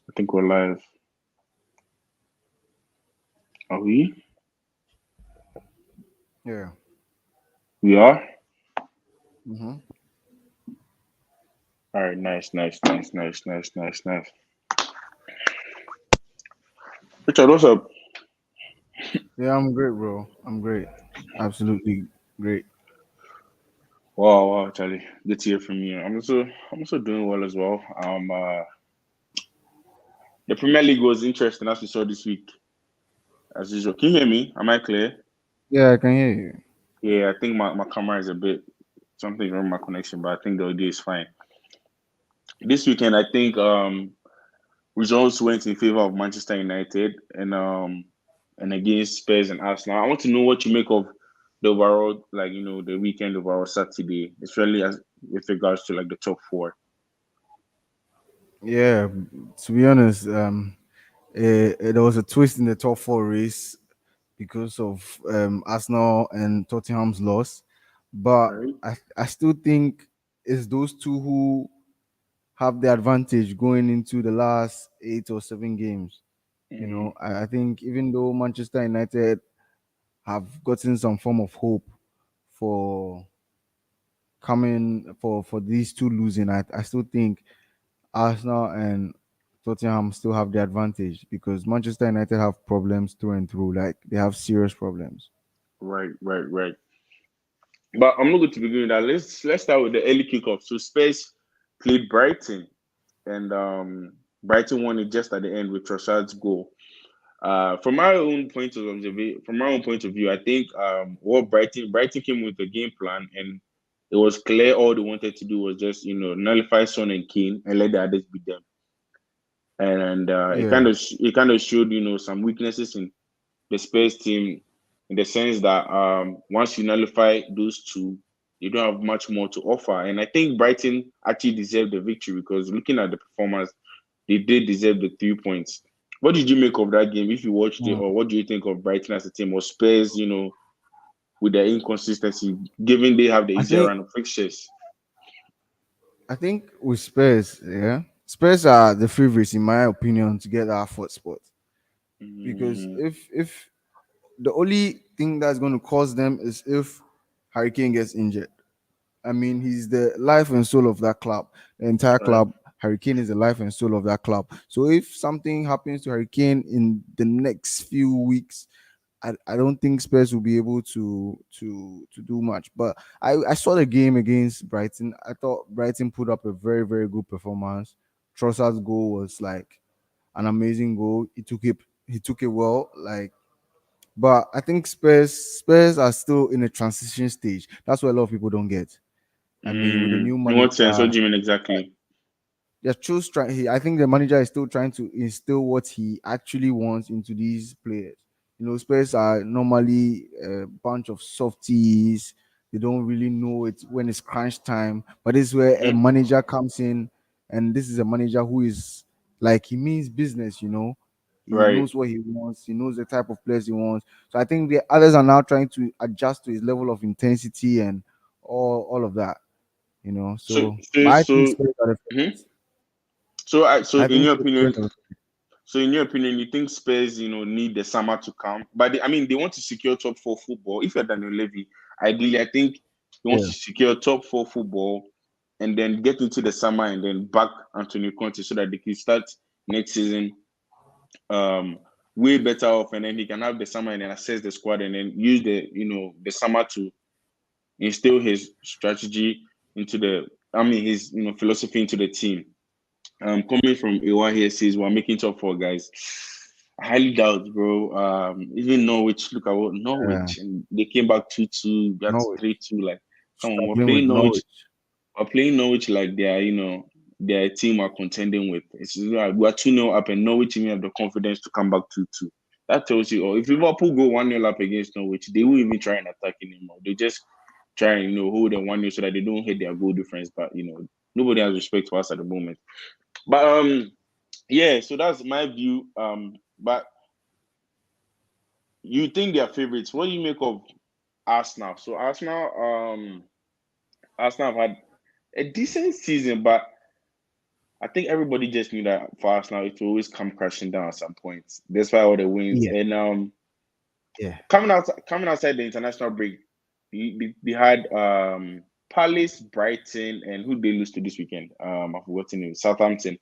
I think we're live. Are we? Yeah. We are? Mm-hmm. All right, nice. Richard, what's up? Yeah, I'm great, bro. I'm great. Absolutely great. Wow, Charlie. Good to hear from you. I'm also doing well as well. The Premier League was interesting as we saw this week. As usual. Can you hear me? Am I clear? Yeah, I can hear you. Yeah, I think my camera is a bit something wrong with my connection, but I think the audio is fine. This weekend I think results went in favor of Manchester United and against Spurs and Arsenal. I want to know what you make of the overall, like the weekend overall Saturday, especially as with regards to like the top four. Yeah, to be honest, there was a twist in the top four race because of Arsenal and Tottenham's loss, but All right. I still think it's those two who have the advantage going into the last 8 or 7 games. Mm-hmm. I think even though Manchester United have gotten some form of hope for coming for these two losing, I still think Arsenal and Tottenham still have the advantage because Manchester United have problems through and through. Like they have serious problems. Right. But I'm not going to begin with that. Let's start with the early kickoff. So Spurs played Brighton, and Brighton won it just at the end with Trossard's goal. From my own point of view, I think what Brighton came with a game plan, and it was clear all they wanted to do was just nullify Son and Kane and let the others beat them. And Yeah, it kind of showed some weaknesses in the Spurs team in the sense that once you nullify those two, you don't have much more to offer. And I think Brighton actually deserved the victory because looking at the performance, they did deserve the 3 points. What did you make of that game? If you watched it, mm. or what do you think of Brighton as a team or Spurs? With their inconsistency, given they have the I easier think run of fixtures. I think with Spurs, yeah, Spurs are the favorites in my opinion to get our fourth spot because Mm, if the only thing that's going to cause them is if Hurricane gets injured. I mean, he's the life and soul of that club. The entire right. club, Hurricane is the life and soul of that club. So if something happens to Hurricane in the next few weeks, I don't think Spurs will be able to do much. But I saw the game against Brighton. I thought Brighton put up a very, very good performance. Trossard's goal was like an amazing goal. He took it well. Like but I think Spurs are still in a transition stage. That's what a lot of people don't get. I mean, with the new In what sense? What manager, do you mean exactly? they're still trying. I think the manager is still trying to instill what he actually wants into these players. Spurs are normally a bunch of softies. They don't really know it when it's crunch time. But this is where a Mhm. manager comes in, and this is a manager who is like he means business. He Right. knows what he wants. He knows the type of players he wants. So I think the others are now trying to adjust to his level of intensity and all of that. So, So, so, but I think so, Spurs are the mhm. favorites. so I in think your Spurs opinion, are the you think Spurs, need the summer to come? But I mean, they want to secure top four football. If you're Daniel Levy, ideally, I think he wants to yeah. secure top four football and then get into the summer and then back Antonio Conte so that they can start next season um way better off, and then he can have the summer and then assess the squad and then use the summer to instill his strategy into the I mean his philosophy into the team. Coming from Iwa here says we're making top four guys. I highly doubt, bro. Even Norwich, look at what Yeah. Norwich and they came back 2-2, got Norwich. 3-2. Like, come on, Struggling with Norwich. we're playing Norwich like they are, their team are contending with. It's like we're 2-0 up and Norwich even have the confidence to come back 2-2. That tells you, oh, if Liverpool go 1-0 up against Norwich, they won't even try and attack anymore. They just try and, hold them 1-0 so that they don't hit their goal difference. But, nobody has respect for us at the moment. But yeah, so that's my view. But you think they're favorites. What do you make of Arsenal? So Arsenal have had a decent season, but I think everybody just knew that for us now it will always come crashing down at some point. That's why all the wins Yeah, and yeah, coming outside the international break, they had Palace, Brighton, and who they lose to this weekend? I've forgotten it. Southampton.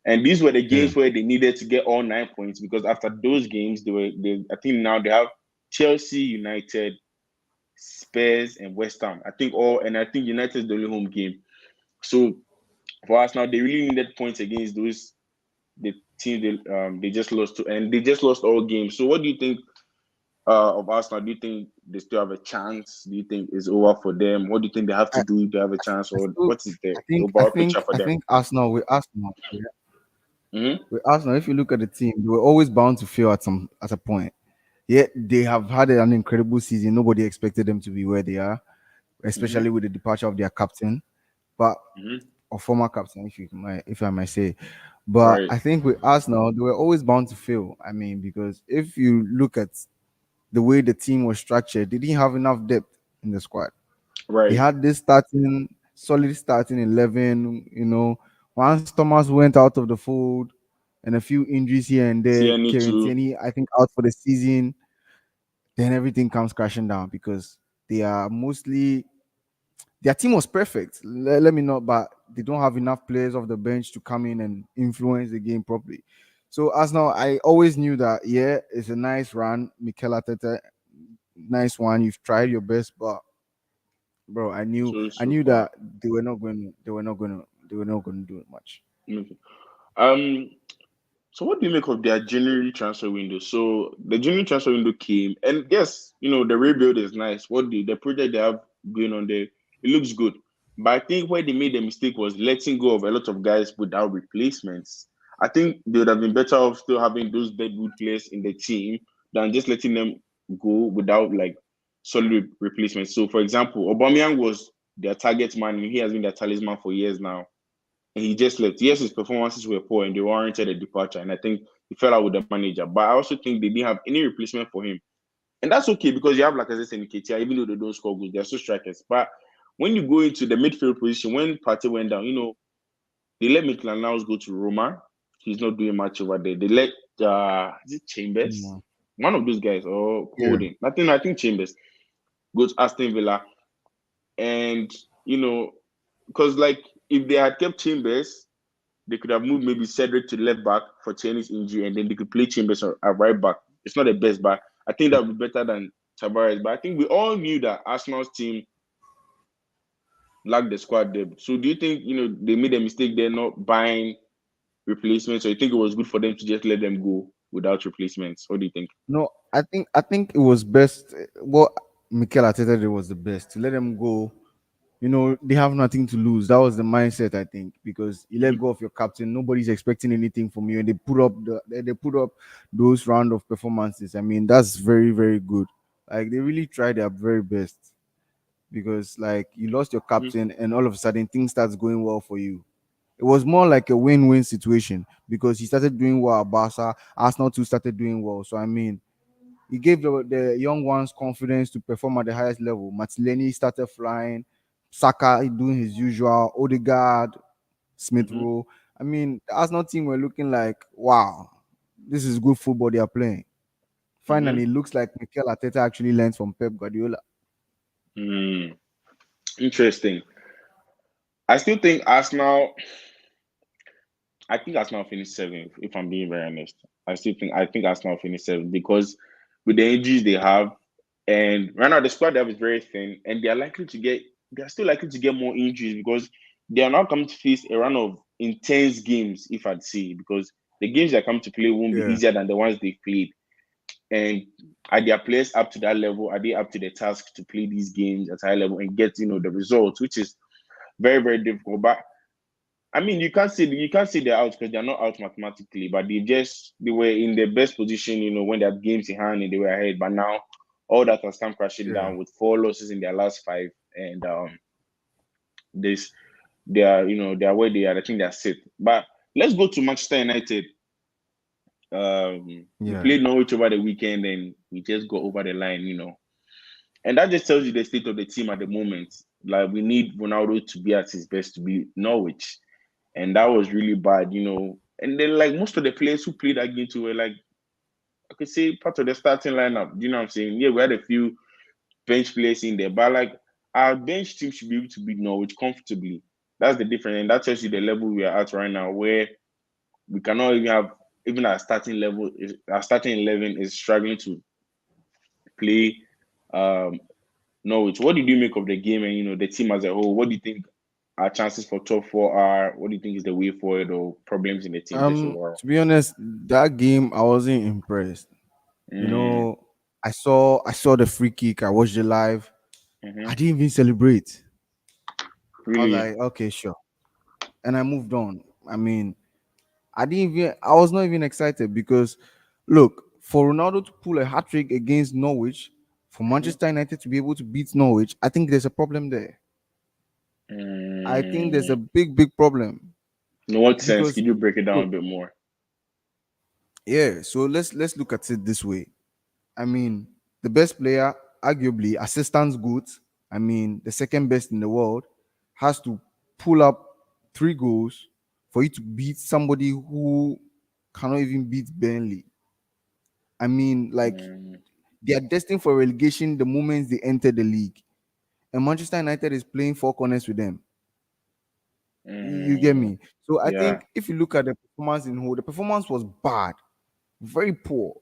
And these were the yeah. games where they needed to get all 9 points because after those games, they I think now they have Chelsea, United, Spurs, and West Ham. I think United is the only home game. So for us now, they really needed points against those the team they just lost to, and they just lost all games. So what do you think of Arsenal? Do you think they still have a chance? Do you think it's over for them? What do you think they have to I, do to have a chance, I or still, what is the I think, I overall picture think, for I them? think Arsenal with Arsenal, yeah, Mm-hmm. with Arsenal. If you look at the team, they were always bound to fail at a point. Yet they have had an incredible season. Nobody expected them to be where they are, Mm-hmm. especially with the departure of their captain, but Mm-hmm. or former captain, if I might say. But Right. I think with Arsenal, they were always bound to fail. I mean, because if you look at the way the team was structured, they didn't have enough depth in the squad. They Right. had this solid starting 11. Once Thomas went out of the fold, and a few injuries here and there, CNE Kieran too. Tierney, I think, out for the season, then everything comes crashing down because they are mostly their team was perfect. Let me know, but they don't have enough players off the bench to come in and influence the game properly. So Arsenal, I always knew that it's a nice run, Mikel Arteta, nice one. You've tried your best, but bro, I So knew far. that they were not going to do much. Okay. Um. So what do you make of their January transfer window? So the January transfer window came, and yes, the rebuild is nice. What the project they have going on there, it looks good. But I think where they made the mistake was letting go of a lot of guys without replacements. I think they would have been better off still having those deadwood players in the team than just letting them go without like solid replacements. So for example, Aubameyang was their target man, and he has been their talisman for years now, and he just left. Yes, his performances were poor and they warranted a departure. And I think he fell out with the manager. But I also think they didn't have any replacement for him. And that's okay because you have, like I said, Nketiah, even though they don't score goals, they're still strikers. But when you go into the midfield position, when Partey went down, they let Maitland Niles go to Roma. He's not doing much over there. They let is it Chambers? Mm. One of those guys, or Yeah, Holding. I think Chambers goes to Aston Villa. And because like if they had kept Chambers, they could have moved maybe Cedric to left back for Cheney's injury, and then they could play Chambers at right back. It's not the best back. I think that would be better than Tavares. But I think we all knew that Arsenal's team lacked the squad depth. So do you think they made a mistake there not buying replacements, or you think it was good for them to just let them go without replacements? What do you think? no, I think it was best. What Mikel Arteta did was the best to let them go. They have nothing to lose. That was the mindset, I think, because you let Mm-hmm. go of your captain, nobody's expecting anything from you, and they put up those round of performances. I mean, that's very, very good. Like they really tried their very best because like you lost your Mm-hmm. captain, and all of a sudden things starts going well for you. It was more like a win-win situation because he started doing well at Barca. Arsenal too started doing well. So I mean, he gave the young ones confidence to perform at the highest level. Martinelli started flying, Saka doing his usual, Odegaard, Smith Mm-hmm. Rowe. I mean, the Arsenal team were looking like, wow, this is good football they are playing. Mm-hmm. Finally, it looks like Mikel Arteta actually learned from Pep Guardiola. Mm. Interesting. I still think Arsenal. I think Arsenal finished seventh, if I'm being very honest. I think Arsenal finished seventh because with the injuries they have, and right now the squad they have is very thin, and they are still likely to get more injuries because they are now coming to face a run of intense games, if I'd say, because the games they come to play won't be Yeah, easier than the ones they've played. And are their players up to that level? Are they up to the task to play these games at high level and get the results, which is very, very difficult. But I mean, you can't say they're out because they're not out mathematically, but they were in the best position, when they had games in hand and they were ahead. But now all that has come crashing yeah, down with 4 losses in their last five, and this they are where they are. I think they're sit. But let's go to Manchester United. We yeah, played Norwich over the weekend and we just got over the line. And that just tells you the state of the team at the moment. Like we need Ronaldo to be at his best to be Norwich. and that was really bad, And then like most of the players who played that game too were like I could say part of the starting lineup. Do you know what I'm saying? Yeah, we had a few bench players in there, but like our bench team should be able to beat Norwich comfortably. That's the difference, and that tells you the level we are at right now, where we cannot even have even our starting level. Our starting 11 is struggling to play um, Norwich. What did you make of the game and the team as a whole? What do you think our chances for top four are? What do you think is the way forward or problems in the team just overall? To be honest, that game I wasn't impressed. You Mm, know, I saw the free kick. I watched it live. I hmm. didn't even celebrate. I was Really? like, okay, sure, and I moved on. I mean, I was not even excited because, look, for Ronaldo to pull a hat trick against Norwich, for Hmm. Manchester United to be able to beat Norwich, I think there's a problem there. I think there's a Mm. big problem In what sense? because, Could you break it down a look, bit more? yeah. So let's look at it this way. I mean, the best player, arguably assistant's good. I mean, the second best in the world has to pull up 3 goals for you to beat somebody who cannot even beat Burnley. I mean, like Mm, they are destined for relegation the moment they enter the league. And Manchester United is playing four corners with them. You get mm, me? So I yeah, think if you look at the performance in whole, the performance was bad, very poor,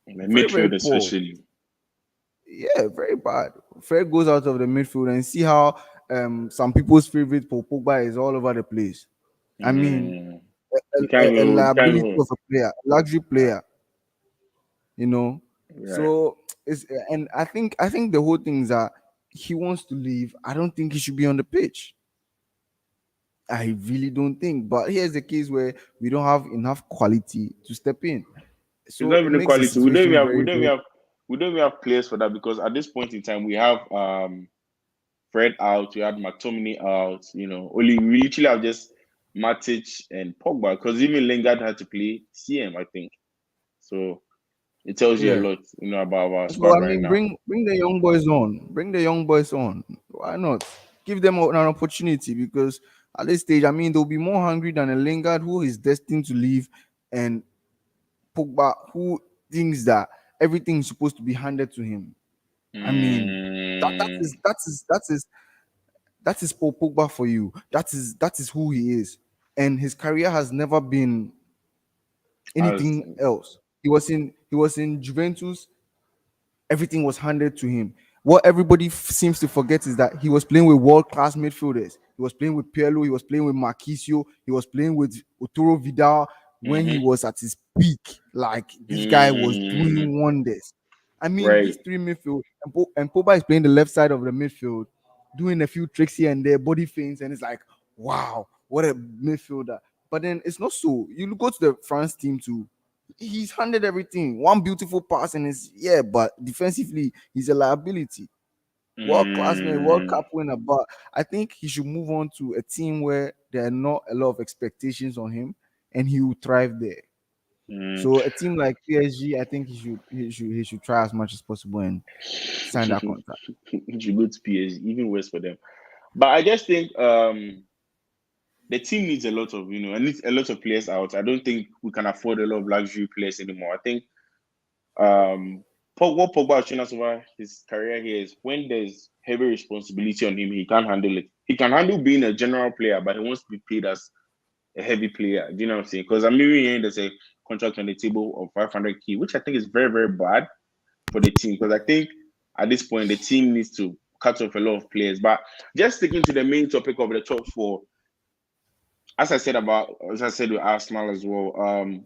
the very midfield poor. especially. Yeah, very bad. Fred goes out of the midfield and see how some people's favorite Paul Pogba is all over the place. I mean, Mm, a, a you can't liability even, of a player, a luxury yeah, player, you know. right. So it's and I think the whole thing is that he wants to leave. I don't think he should be on the pitch. I really don't think. But here's the case where we don't have enough quality to step in. It's So not it even the makes the quality. We don't even situation have, we very, don't even very have, we don't even have players for that because at this point in time we have Fred out, we had McTominay out. Only we literally have just Matic and Pogba because even Lingard had to play CM, I think. So it tells you a yeah. lot, about our So squad I right mean, now. bring the young boys on. Bring the young boys on. Why not? Give them an opportunity because at this stage, I mean, they'll be more hungry than a Lingard who is destined to leave, and Pogba who thinks that everything is supposed to be handed to him. I mean, that that Mm, is that is that is that is Paul Pogba for you. That is who he is, and his career has never been as anything else. He was in Juventus. Everything was handed to him. What everybody seems to forget is that he was playing with world class midfielders. He was playing with Pirlo. He was playing with Marquisio. He was playing with Arturo Vidal when he mm-hmm, was at his peak. Like this guy was mm, doing wonders. I mean, right. these three midfield and Pogba is playing the left side of the midfield, doing a few tricks here and there, body feints, and it's like, wow, what a midfielder. But then it's not so. You go to the France team too, he's handed everything. One beautiful pass and it's yeah, but defensively, he's a liability. World class man, World Mm, Cup winner. But I think he should move on to a team where there are not a lot of expectations on him and he will thrive there. mm. So a team like PSG, I think he should try as much as possible and sign that contract. He should go to PSG, even worse for them. But I just think the team needs a lot of, and needs a lot of players out. I don't think we can afford a lot of luxury players anymore. I think um what Pogba has shown us over his career here is when there's heavy responsibility on him, he can't handle it. He can handle being a general player, but he wants to be paid as a heavy player. Do you know what I'm saying? Because I'm hearing there's a contract on the table of 500K, which I think is very, very bad for the team. Because I think at this point the team needs to cut off a lot of players. But just sticking to the main topic of the top four, as I said with Arsenal as well,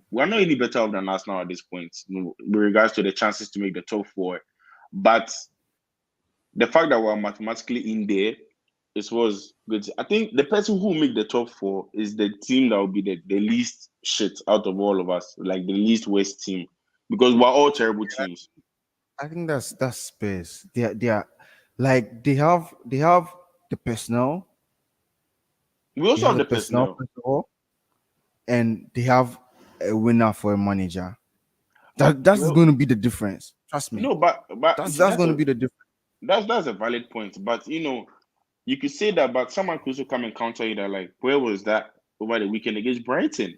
we're not any better off than Arsenal at this point, with regards to the chances to make the top four. But the fact that we're mathematically in there was good. I think the person who will make the top four is the team that will be the least shit out of all of us, like the least worst team, because we're all terrible teams. I think that's Spurs. They are like they have the personnel. We They also have have the the personnel personnel. first of all, and they have a winner for a manager. That's Well, going to be the difference. Trust me. no, but you That's see, that's going to be the difference. that's a valid point. But you could say that, but someone could also come and counter you that, like, where was that? over the weekend against Brighton.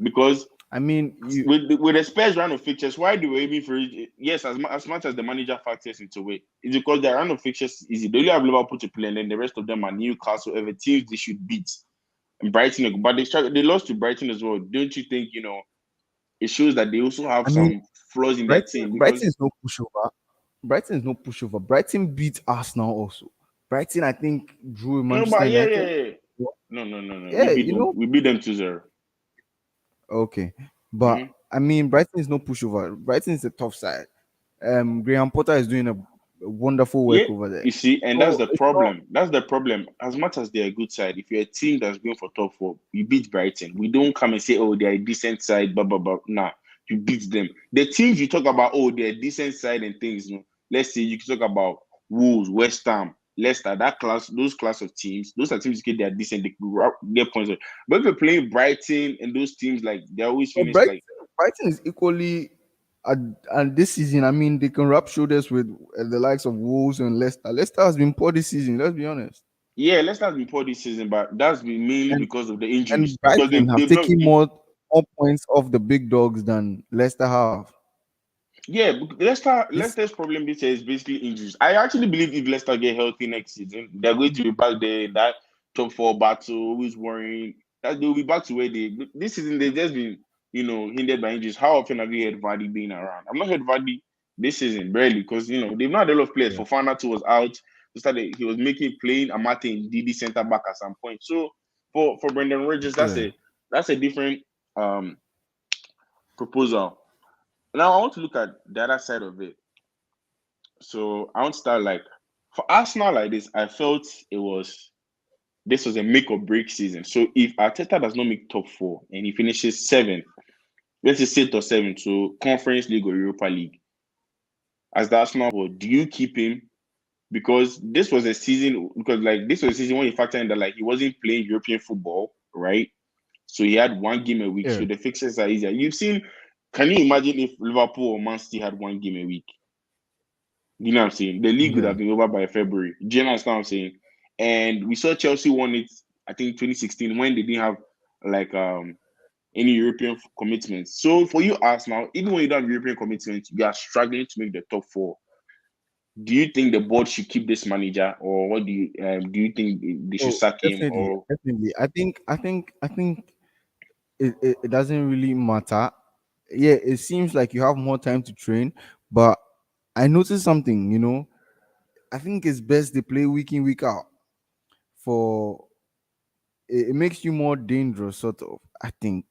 Because I mean, you. with the Spurs run of fixtures, why do we aiming for it? Yes, as much as the manager factors into it, it's because their run of fixtures is easy. They only have Liverpool to play, and then the rest of them are Newcastle, every teams they should beat. And Brighton, but they lost to Brighton as well. Don't you think, it shows that they also have I mean, some flaws in their Brighton. team? Brighton Because is no pushover. Brighton is no pushover. Brighton beat Arsenal also. Brighton, I think, drew no, Manchester but yeah, United. yeah, yeah. No. We Yeah, beat them. We beat them 2-0. okay. But Mm-hmm. I mean, Brighton is no pushover. Brighton is a tough side. Graham Potter is doing a wonderful Yeah, work over there. you see, and that's So the it's not. problem. That's the problem. As much as they're a good side, if you're a team that's going for top four, you beat Brighton. We don't come and say, oh, they're a decent side, blah, blah, blah. Nah, you beat them. The teams you talk about, oh, they're a decent side and things, let's say you can talk about Wolves, West Ham, Leicester, those class of teams, those are teams you get they're decent, they get points. But if you're playing Brighton and those teams, like, they always But finish like, Brighton is equally. And this season, I mean, they can rub shoulders with the likes of Wolves and Leicester. Leicester has been poor this season. Let's be honest. yeah, Leicester has been poor this season, but that's been mainly And because of the injuries. and Because Brighton have they've not. taken more points off the big dogs than Leicester have. Yeah, This Leicester's problem this year is basically injuries. I actually believe if Leicester get healthy next season, they're going to be back there in that top four battle, always worrying that they'll be back to where they this season they've just been, hindered by injuries. How often have you heard Vardy being around? I've not heard Vardy this season, barely, because they've not had a lot of players. yeah, For Fana was out. He was making playing Amate and Didi center back at some point. So for Brendan Rodgers, yeah. that's a different um proposal. Now I want to look at the other side of it. So I want to start like for Arsenal like this. I felt this was a make or break season. So if Arteta does not make top four and he finishes seventh, let's say sixth or seventh, so Conference League or Europa League, as the Arsenal board, do you keep him? Because this was a season when you factor in that like he wasn't playing European football, right? So he had one game a week. Yeah. So the fixtures are easier. You've seen. Can you imagine if Liverpool or Man City had one game a week? You know what I'm saying? The league would Yeah. have been over by February. Do you understand what I'm saying? And we saw Chelsea won it, I think 2016, when they didn't have like any European commitments. So for you Arsenal, even when you don't have European commitments, you are struggling to make the top four. Do you think the board should keep this manager, or what do you think they should Oh, sack him? definitely, Or definitely. I think it doesn't really matter. Yeah, it seems like you have more time to train, but I noticed something. I think it's best they play week in week out. For it makes you more dangerous, sort of. I think.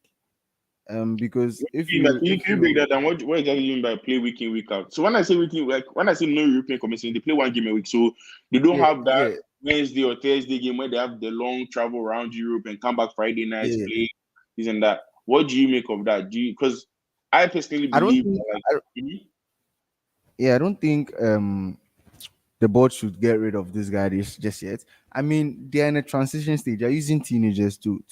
Because what do you mean by, can you break that down? What exactly do you mean by play week in, week out? So when I say week in, like when I say no European commitments, they play one game a week. So they don't yeah, have that yeah, Wednesday or Thursday game where they have the long travel around Europe and come back Friday nights, yeah. play this and that. What do you make of that? Do you, because I personally I don't believe think. like Yeah, I don't think the board should get rid of this guy just yet. I mean, they're in a transition stage. They're using teenagers to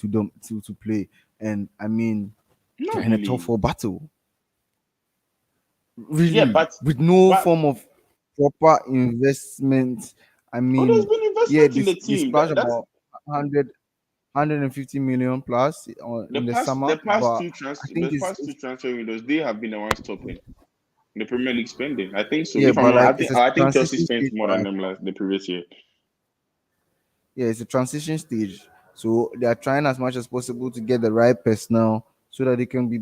play, and I mean, they're not in a top really. four battle, Yeah, really, but with no but form of proper investment. I oh, there's mean, been yeah, investment in the they team. splash That's about 150 million plus the in the past summer, but I think the past two transfer windows. They have been the ones topping the Premier League spending. I think so. yeah, If I'm but not, like it's a I think Chelsea transition spent stage more for than us. them the previous year. Yeah, it's a transition stage. So they are trying as much as possible to get the right personnel so that they can be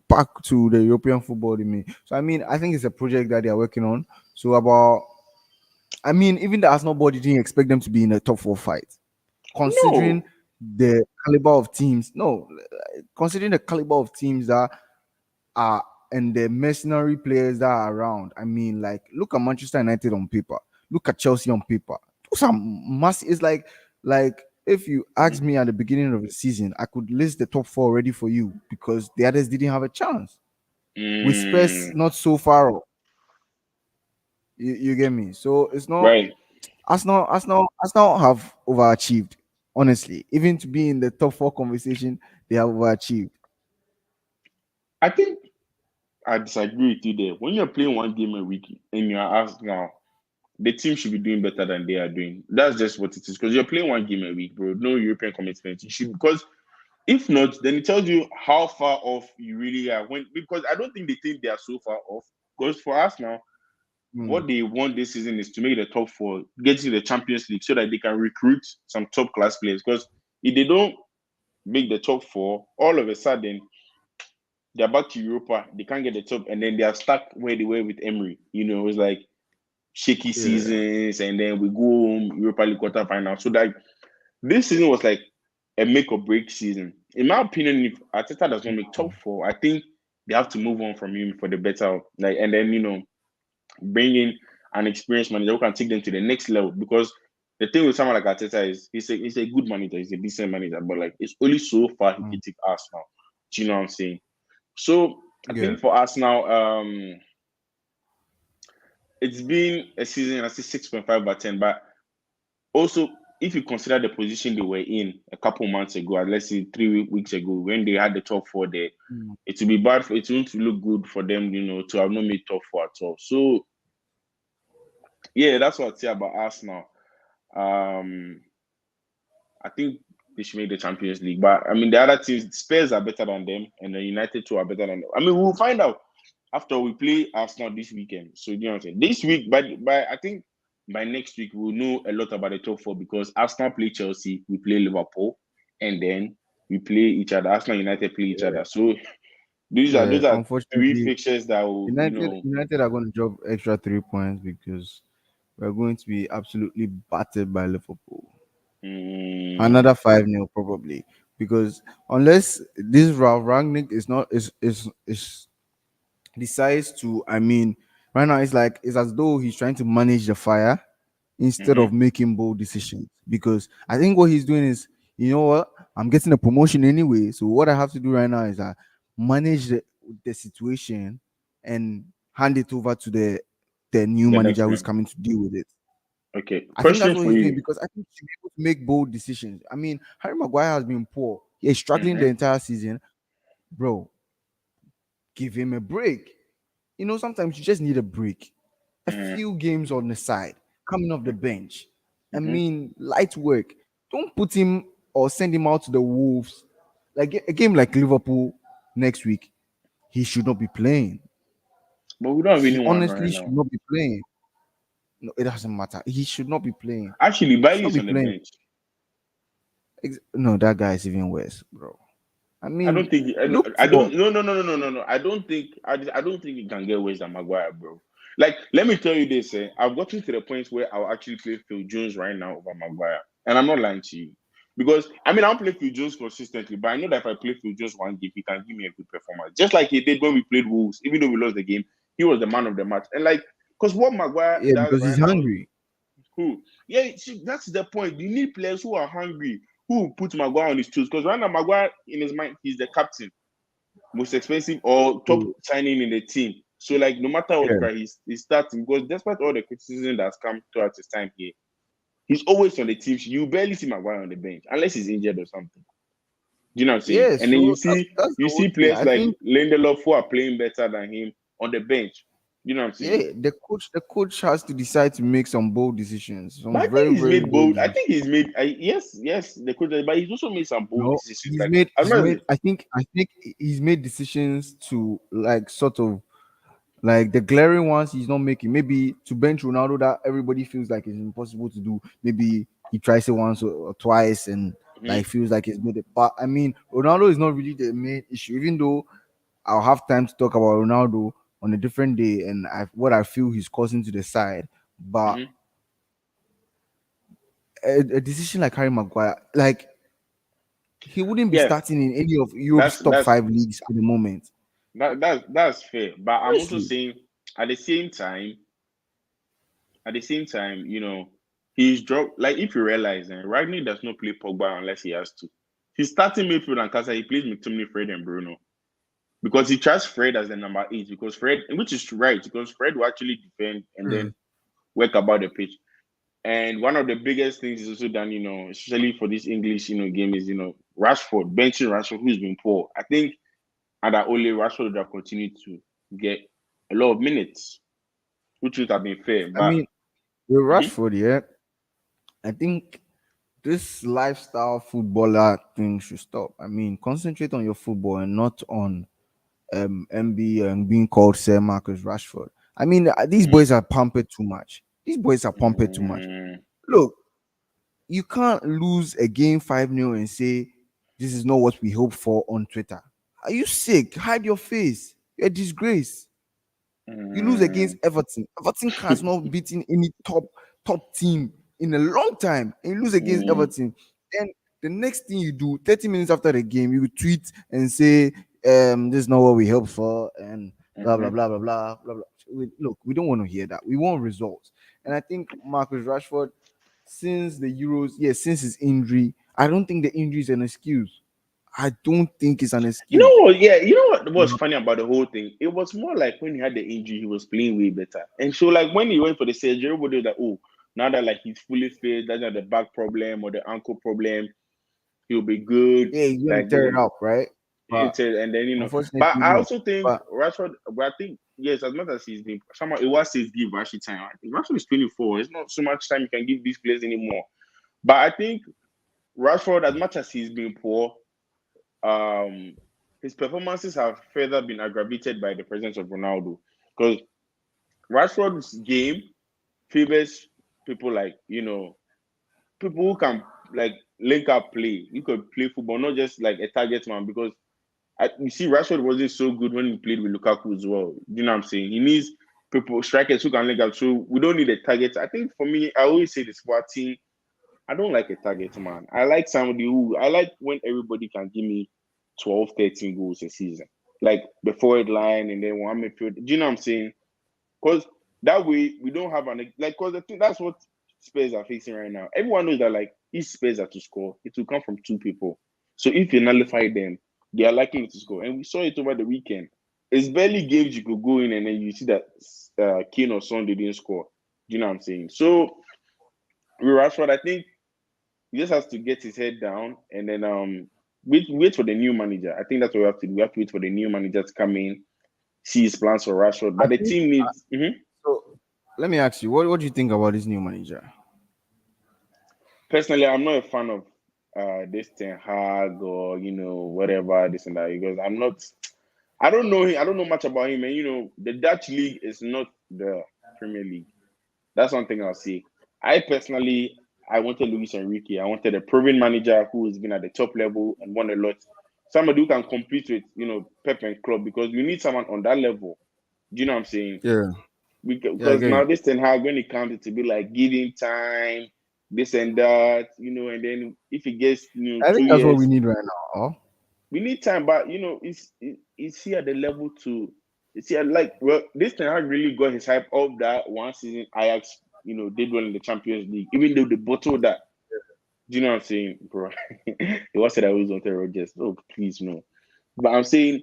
back to the European football they mean. So I mean, I think it's a project that they are working on. So about I mean, even the Arsenal body didn't expect them to be in a top four fight. Considering No. the caliber of teams, no, considering the caliber of teams that are and the mercenary players that are around. I mean, like, look at Manchester United on paper. Look at Chelsea on paper. Those are massive. It's like if you asked me at the beginning of the season, I could list the top four already for you because the others didn't have a chance. With Spurs Mm, not so far off. You get me? So it's not right. Arsenal have overachieved. Honestly, even to be in the top four conversation, they have overachieved. I think I disagree with you there. When you're playing one game a week and you're Arsenal, the team should be doing better than they are doing. That's just what it is. Because you're playing one game a week, bro. No European commitment. You should, because if not, then it tells you how far off you really are. Because I don't think they think they are so far off. Because for us now, Mm. what they want this season is to make the top four, get to the Champions League, so that they can recruit some top class players. Because if they don't make the top four, all of a sudden they're back to Europa. They can't get the top, and then they are stuck where they were with Emery. It's like shaky Yeah. seasons, and then we go home Europa League quarterfinal. So that this season was like a make or break season. In my opinion, if Arteta does not make top four, I think they have to move on from him for the better. Like, and then bring in an experienced manager who can take them to the next level. Because the thing with someone like Arteta is he's a good manager, he's a decent manager, but like it's only so far he Mm. can take Arsenal. Do you know what I'm saying? So I Yeah. think for Arsenal, it's been a season, I say 6.5/10, but also, if you consider the position they were in a couple months ago, let's say 3 weeks ago, when they had the top four there, Mm. it will be bad it won't look good for them, to have not made top four at all. So yeah, that's what I'd say about Arsenal. Um, I think they should make the Champions League, but I mean the other teams, Spurs are better than them, and the United too are better than them. I mean, we'll find out after we play Arsenal this weekend. So you know what I'm saying? This week, by I think by next week we'll know a lot about the top four, because Arsenal play Chelsea, we play Liverpool, and then we play each other. Arsenal United play each other. So these are Yeah. those are three Unfortunately, fixtures that will, United are going to drop extra 3 points because we're going to be absolutely battered by Liverpool. mm, Another 5-0 probably, because unless this Ralph Rangnick is not is decides to, I mean, right now it's as though he's trying to manage the fire instead mhm. of making bold decisions. Because I think what he's doing is, you know what, I'm getting a promotion anyway, so what I have to do right now is manage the situation and hand it over to the new The next manager who's one. coming to deal with it. Okay. I think that's Question what for he's doing, you. because I think he should be able to make bold decisions. I mean, Harry Maguire has been poor. He's struggling the Mm-hmm. entire season. Bro, give him a break. Sometimes you just need a break. A Mm-hmm. few games on the side, coming off the bench. I Mm-hmm. mean, light work. Don't put him or send him out to the Wolves. Like a game like Liverpool next week, he should not be playing. But we don't have He anyone right honestly should now. not be playing. No, it doesn't matter. He should not be playing. Actually, He should Bailey not is be on the playing. bench. No, that guy is even worse, bro. I I don't mean, think look I for don't no. I don't think he can get worse than Maguire, bro. Like, let me tell you this, I've gotten to the point where I'll actually play Phil Jones right now over Maguire. And I'm not lying to you. Because I mean I'll play Phil Jones consistently, but I know that if I play Phil Jones one game, he can give me a good performance. Just like he did when we played Wolves, even though we lost the game, he was the man of the match. And like, because what Maguire yeah, does because he's right now, hungry. who? Yeah, see, that's the point. You need players who are hungry, who put Maguire on his toes. Because right now, Maguire, in his mind, he's the captain, most expensive or top So signing in the team. So, like, no matter what, yeah, he's starting. Because despite all the criticism that's come throughout his time here, he's always on the team. You barely see Maguire on the bench unless he's injured or something. Do you know what I'm saying? yeah. And then So that's you the whole see thing. players I like think Lindelof who are playing better than him on the bench. You know what I'm saying? yeah, the coach has to decide to make some bold decisions, But some I think very he's very made bold bold. I decisions. think he's made. Yes, the coach, but he's also made some bold No, decisions. he's Like, made I'm he's not. made. I think he's made decisions to, like, sort of, like, the glaring ones he's not making. Maybe to bench Ronaldo, that everybody feels like it's impossible to do. Maybe he tries it once or twice and Mhm, like feels like he's made it. But I mean, Ronaldo is not really the main issue. Even though I'll have time to talk about Ronaldo on a different day and what I feel he's causing to the side. But mhm. a decision like Harry Maguire, like, he wouldn't be Yes, starting in any of Europe's that's top that's five leagues at the moment. that's fair. But I'm also Honestly, saying at the same time, he's dropped. Like, if you realize, Ragni does not play Pogba unless he has to. He's starting midfield and Casa. He plays McTominay, Fred, and Bruno because he trusts Fred as the number 8. Because Fred, which is right, because Fred will actually defend and mm, then work about the pitch. And one of the biggest things is also done, especially for this English, game is, Rashford, benching Rashford, who's been poor. I think under Ole, Rashford would have continued to get a lot of minutes, which would have been fair. I But mean, With Hmm. Rashford, yeah, I think this lifestyle footballer thing should stop. I mean, concentrate on your football and not on MB and being called Sir Marcus Rashford. I mean, these Hmm. boys are pampered too much. These boys are pampered too much. Hmm. Look, you can't lose a game 5-0 and say this is not what we hope for on Twitter. Are you sick? Hide your face. You're a disgrace. You lose against Hmm. Everton. Everton has not beaten any top team in a long time. And you lose against Hmm. Everton. Then the next thing you do, 30 minutes after the game, you tweet and say, this is not what we hoped for, and blah blah Hmm. blah blah blah blah blah. Look, we don't want to hear that. We want results. And I think Marcus Rashford, since the Euros, yes, since his injury, I don't think the injury is an excuse. I don't think it's an You know excuse. what? Yeah, you know what was funny about the whole thing? It was more like when he had the injury, he was playing way better. And so, like when he went for the surgery, everybody was like, "Oh, now that like he's fully fit, doesn't have the back problem or the ankle problem, he'll be good." Yeah, he's gonna Like tear they it up, right? But and then but unfortunately, I no. also think But Rashford. But I think yes, as much as he's been someone, it was his give Rashid time. I think Rashford is 24. It's not so much time you can give these players anymore. But I think Rashford, as much as he's been poor, um, his performances have further been aggravated by the presence of Ronaldo. Because Rashford's game favors people like people who can like link up play. You could play football, not just like a target man. Because you see, Rashford wasn't so good when he played with Lukaku as well. You know what I'm saying? He needs people strikers who can link up. So we don't need a target. I think for me, I always say this for our team. I don't like a target man. I like somebody who I like when everybody can give me 12, 13 goals a season. Like the forward line and then one midfield. Do you know what I'm saying? Because that way we don't have an like because I think that's what Spurs are facing right now. Everyone knows that like if Spurs are to score, it will come from two people. So if you nullify them, they are likely to score. And we saw it over the weekend. It's barely games you could go in and then you see that Kane or Son didn't score. Do you know what I'm saying? So with Rashford, I think he just has to get his head down and then wait for the new manager. I think that's what we have to do. We have to wait for the new manager to come in, see his plans for Rashford. I But the think team needs. Mhm. so. Let me ask you, what do you think about this new manager? Personally, I'm not a fan of this Ten Hag or whatever this and that because I'm not. I don't know him. I don't know much about him, and the Dutch league is not the Premier League. That's one thing I'll say. I personally, I wanted Luis Enrique. I wanted a proven manager who has been at the top level and won a lot. Somebody who can compete with, Pep and Klopp because we need someone on that level. Do you know what I'm saying? Yeah, yeah, I Because get now you. this Ten Hag, when it comes to be like giving time, this and that, and then if it gets, I two think that's what we years, need right now. Oh, we need time. But it's here at the level to. It's here like well, this Ten Hag really got his hype off that one season Ajax, did well in the Champions League, even though they bottled that. Do you know what I'm saying, bro? It was said I was on Rodgers. Oh, please no. But I'm saying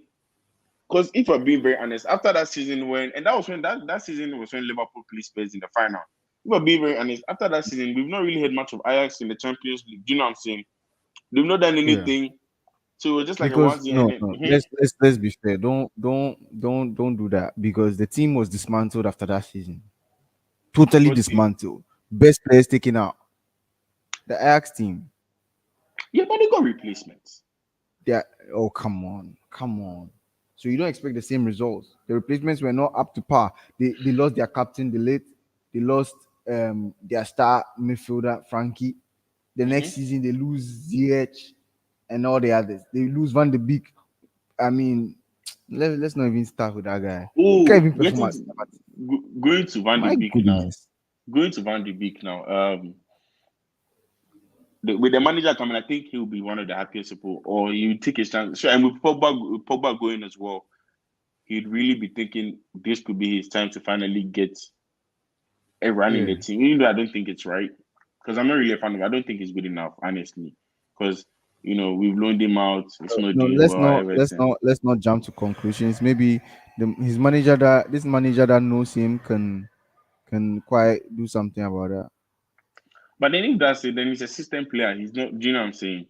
because if I'm being very honest, after that season and that was when that season was when Liverpool played Spurs in the final. If I'm being very honest, after that season, we've not really had much of Ajax in the Champions League. Do you know what I'm saying? They've not done yeah. anything. So it was just like a Because once year and no, then no. Let's be fair. Don't do that because the team was dismantled after that season. Totally what team? dismantled. Best players taken out. The Ajax team. Yeah, but they got replacements. Yeah. Oh, come on, come on. So you don't expect the same results. The replacements were not up to par. They lost their captain, the late. They lost their star midfielder Frankie. The next Hmm. season they lose ZH and all the others. They lose Van de Beek. I mean, let's not even start with that guy. He can't Oh, even perform as going to Van de my Beek now. goodness. Going to Van de Beek now. With the manager coming, I think he'll be one of the happiest people, or he'll take his chance. So, and with Pogba going as well, he'd really be thinking this could be his time to finally get a run in Yeah. the team. Even though I don't think it's right, because I'm not really a fan of. I don't think he's good enough, honestly. Because we've loaned him out. It's not No, doing well. Everything. let's not jump to conclusions. Maybe his manager this manager that knows him can quite do something about that. But then if that's it, then he's a system player. He's not. Do you know what I'm saying?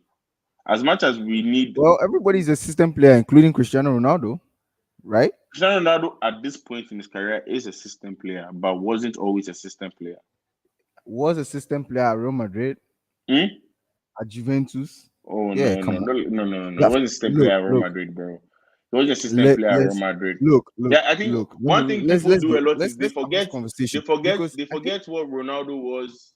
As much as we need Well, everybody's a system player, including Cristiano Ronaldo, right? Cristiano Ronaldo at this point in his career is a system player, but wasn't always a system player. Was a system player at Real Madrid, Hmm? at Juventus. Oh Yeah, no, come no, on. no, no, no, no, no. You He have wasn't system player look, at Real look. Madrid, bro. He wasn't system player at Real Let's Madrid. look, Yeah, I think look. one thing Let's people do a lot is let's have this conversation because they I think forget what Ronaldo was,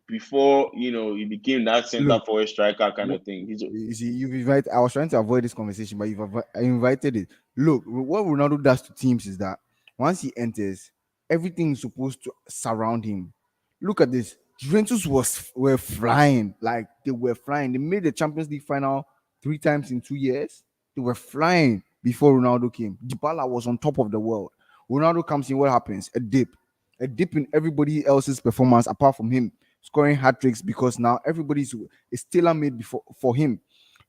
before he became that center look. forward striker kind What, of thing. you see, you've invited. I was trying to avoid this conversation, but I invited it. Look, what Ronaldo does to teams is that once he enters, everything is supposed to surround him. Look at this. Juventus were flying, like they were flying. They made the Champions League final 3 times in 2 years. They were flying before Ronaldo came. Dybala was on top of the world. Ronaldo comes in, what happens? A dip in everybody else's performance apart from him scoring hat tricks because now everybody's is tailor made before for him.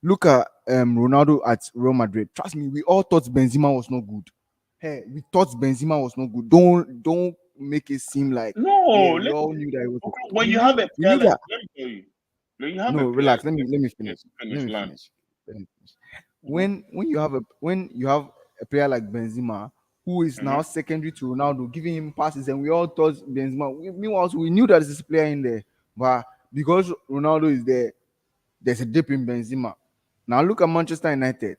Look at Ronaldo at Real Madrid. Trust me, we all thought Benzema was not good. Hey, we thought Benzema was not good. Don't make it seem like No, yeah, we let all knew that it was. when We you have knew a we player knew like, that. let me tell you, when you have No, a player, relax. Let me yes, finish. Let finish me land. finish. Let me finish. Mm-hmm, When you have a player like Benzema who is mm-hmm. now secondary to Ronaldo, giving him passes, and we all thought Benzema. Meanwhile, we knew that there's a player in there, but because Ronaldo is there, there's a dip in Benzema. Now look at Manchester United.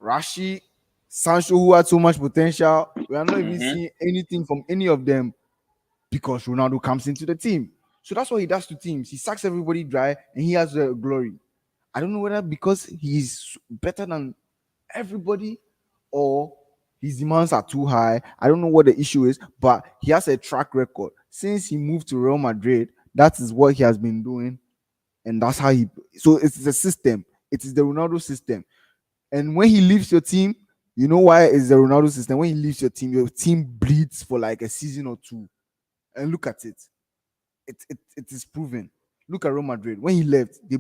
Rashi, Sancho, who had so much potential, we are not even Mm-hmm. seeing anything from any of them because Ronaldo comes into the team. So that's what he does to teams. He sucks everybody dry and he has the glory. I don't know whether because he's better than everybody or his demands are too high. I don't know what the issue is, but he has a track record. Since he moved to Real Madrid, that is what he has been doing. And that's how he. So it's the system. It is the Ronaldo system. And when he leaves your team, you know why it's the Ronaldo system. When he leaves your team bleeds for like a season or two. And look at it. It is proven. Look at Real Madrid. When he left, they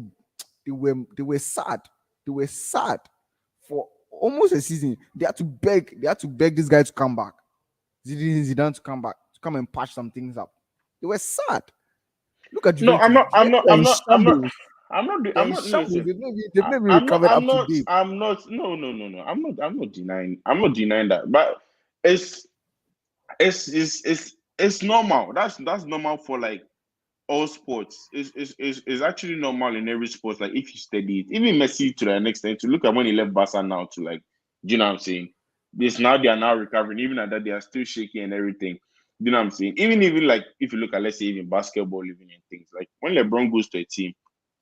were sad. They were sad for almost a season. They had to beg. They had to beg this guy to come back. Zidane to come back to come and patch some things up. They were sad. Look at No, I'm Juventus. not. I'm Juventus not. are I'm in not. I'm not. shambles. I'm not. They're I'm in not. shambles. Listen. They've not even I'm not. recovered I'm up to not. date. I'm not. No, no, no, no. I'm not denying. I'm not denying that. But it's it's normal. That's normal for like all sports. Is actually normal in every sport. Like if you study it, even Messi to the next extent. To look at when he left Barca now to like, do you know what I'm saying? This now they are now recovering. Even at that they are still shaky and everything. You know what I'm saying? Even like if you look at let's say even basketball, even and things like when LeBron goes to a team,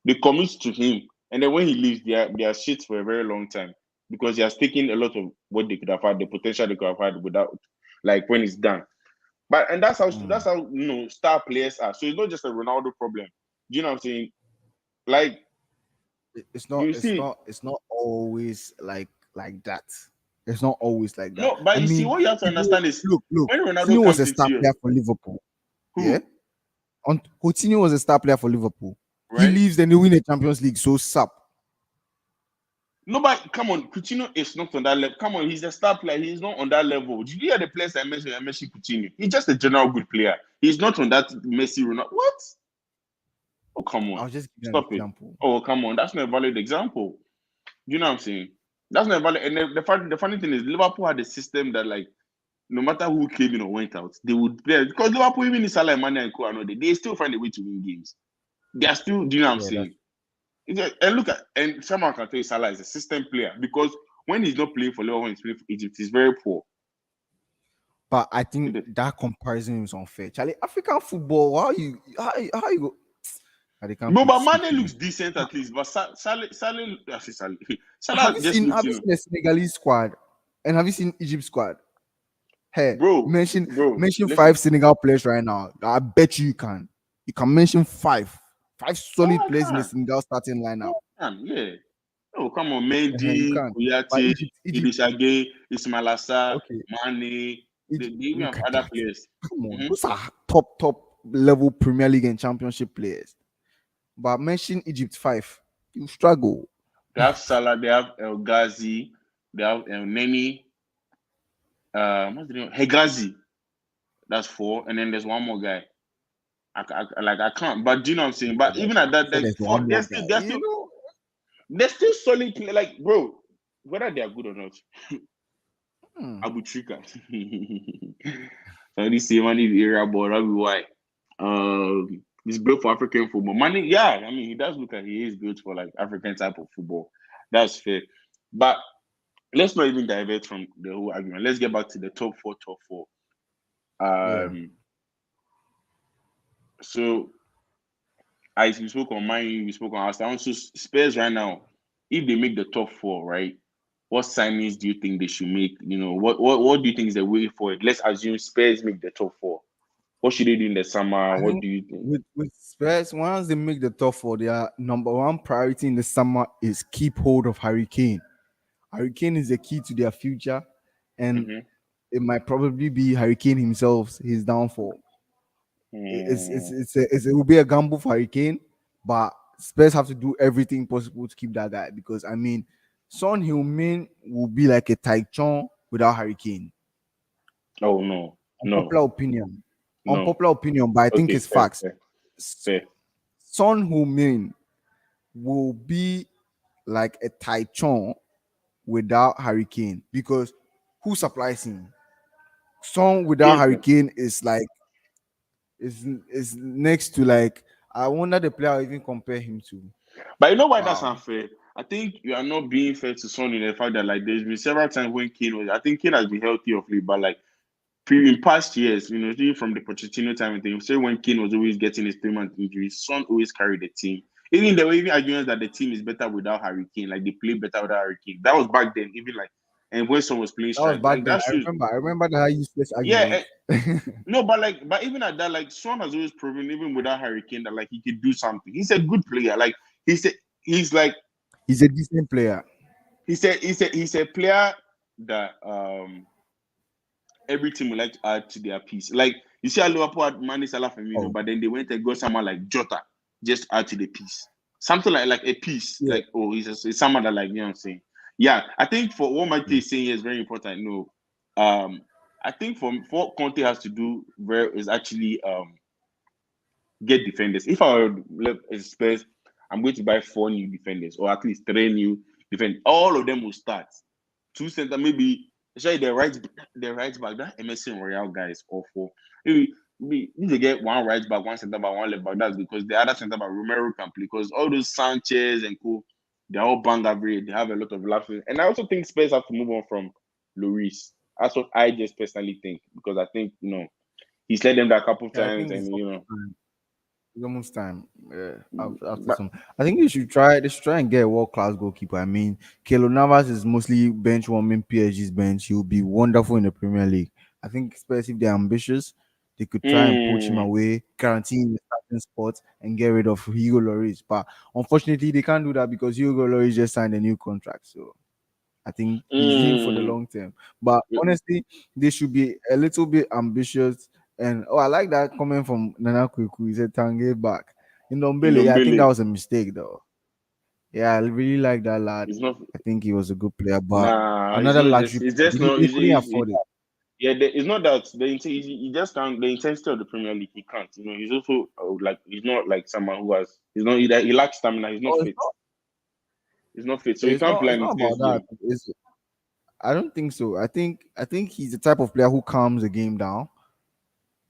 they commit to him, and then when he leaves, they are shit for a very long time because he has taken a lot of what they could have had, the potential they could have had without, like when it's done. But and Mm. that's how star players are. So it's not just a Ronaldo problem. Do you know what I'm saying? Like It's not you it's see, not it's not always like that. It's not always like that. no, but I you see, mean, what you have to people understand is look. when Ronaldo Coutinho was a comes into star you, player for Liverpool. Yeah, who Coutinho was a star player for Liverpool. He right? leaves and they win the Champions League. So sup. Nobody, come on, Coutinho is not on that level. Come on, he's a star player. He's not on that level. Did you hear the players I mentioned Coutinho. He's just a general good player. He's not on that Messi Ronaldo. What? Oh, come I on, was just giving an stop it. example. Oh, come on, that's not a valid example. You know what I'm saying? That's not a valid. And the funny thing is, Liverpool had a system that like no matter who came in or went out, they would play because Liverpool even in Salah, Mane, and Co. They still find a way to win games. They are still. Do you know what I'm Yeah, that's. saying? And look at and someone can tell you Salah is a system player because when he's not playing for Liverpool, when he's playing for Egypt, he's very poor. But I think that comparison is unfair. Charlie, African football, how you go? Ah, they can't No, but speak Mane to me. looks decent at least. But I say Salah, Have Salah you just seen looks, have you seen the Senegalese squad? And have you seen Egypt squad? Hey, bro. mention Listen, five Senegal players right now. I bet you can. You can mention five oh, solid I players in the can, Senegal starting lineup. oh, I can, yeah. Oh, come on, You Mendy, can. But Kouyaté, Egypt, Idrissa Ismail Assar, okay. Mane. They even Look have at other that. players. Come on, Mhm. those are top level Premier League and Championship players. But mention Egypt five, you struggle. They have Salah, they have El Ghazi, they have El Neni, what's the name? Hegazi. That's four, and then there's one more guy. I can't, but do you know what I'm saying? But even at You that, said there's there's four. one more guy. They're still solid. Like bro, whether they are good or not, Hmm. Abu Trika. So this say money the area boy. That'll be why. He's built for African football. Money, yeah, I mean, he does look like he is built for like African type of football. That's fair. But let's not even divert from the whole argument. Let's get back to the top four, top four. Yeah. Um, so we spoke on mine, we spoke on Arsenal. So Spurs right now, if they make the top four, right? What signings do you think they should make? You know, what do you think is the way forward? Let's assume Spurs make the top four. What should they do in the summer? I What think do you think? with Spurs, once they make the top four, their number one priority in the summer is keep hold of Harry Kane. Harry Kane is the key to their future, and Mm-hmm. it might probably be Harry Kane himself, his downfall. It will be a gamble for Harry Kane, but Spurs have to do everything possible to keep that guy because I mean, Son Heung-min will be like a Taichung without Harry Kane. Oh no, no, Unpopular opinion, no. but I think Okay, it's fair, facts. fair, fair. Son Heung-min will be like a Taichung without Harry Kane because who supplies him? Son without Kane Harry can, Kane is next to like I wonder the player I even compare him to. but you know why that's Wow, unfair? I think you are not being fair to Son in the fact that like there's been several times when Kane was. I think Kane has been healthy of late, but like in past years, you know, even from the Pochettino time and things, say when Kane was always getting his payment injuries, Son always carried the team. Even there were even arguments that the team is better without Harry Kane, like they play better without Harry Kane. That was back then, even like, and when Son was playing that was strike, back like then. that shows. I remember that useless Yeah, argument. no, but like, but even at that, like Son has always proven, even without Harry Kane, that like he could do something. He's a good player. Like he's a, he's like He's a decent player. he's a player that every team would like to add to their piece. Like you see, how Liverpool had Mane Salah Firmino, Oh, but then they went and got someone like Jota just add to the piece. Something like a piece. yeah, Like oh, he's someone that like you know what I'm saying. Yeah, I think for what Mike yeah. is saying here is very important. No, I think for what Conte has to do very is actually get defenders. If I were Spurs, I'm going to buy 4 new defenders or at least 3 new defenders. All of them will start. Two center, maybe especially the right back. That Emerson Royal guy is awful. Maybe if they get one right back, one center back, one left back, that's because the other center back Romero can play. Because all those Sanchez and Co, they're all bang average. They have a lot of lapses. And I also think Spurs have to move on from Lloris. That's what I just personally think. Because I think, he's led them that a couple of Yeah, I times think and it's almost time. It's almost time. After but some, I think they should try and get a world class goalkeeper. I mean, Keylor Navas is mostly bench warming PSG's bench. He'll be wonderful in the Premier League. I think, especially if they're ambitious, they could try and poach him mm, away, guarantee him the starting spot, and get rid of Hugo Lloris. But unfortunately, they can't do that because Hugo Lloris just signed a new contract. So I think he's in for the mm, long term. But honestly, they should be a little bit ambitious. And I like that comment from Nana Kweku. He said Tange back. In Dombele, yeah, I think Ndombele that was a mistake though. Yeah, I really like that lad. is not. I think he was a good player, but Nah, it's another not. luxury It's player, just not. they couldn't afford it. Yeah, it's not that he just can't. The intensity of the Premier League, he can't. He's also like he's not like someone who has. He's not. He lacks stamina. He's not Oh, fit. He's not fit, so he it's can't not play it's an not intense about that. game. I don't think so. I think he's the type of player who calms the game down,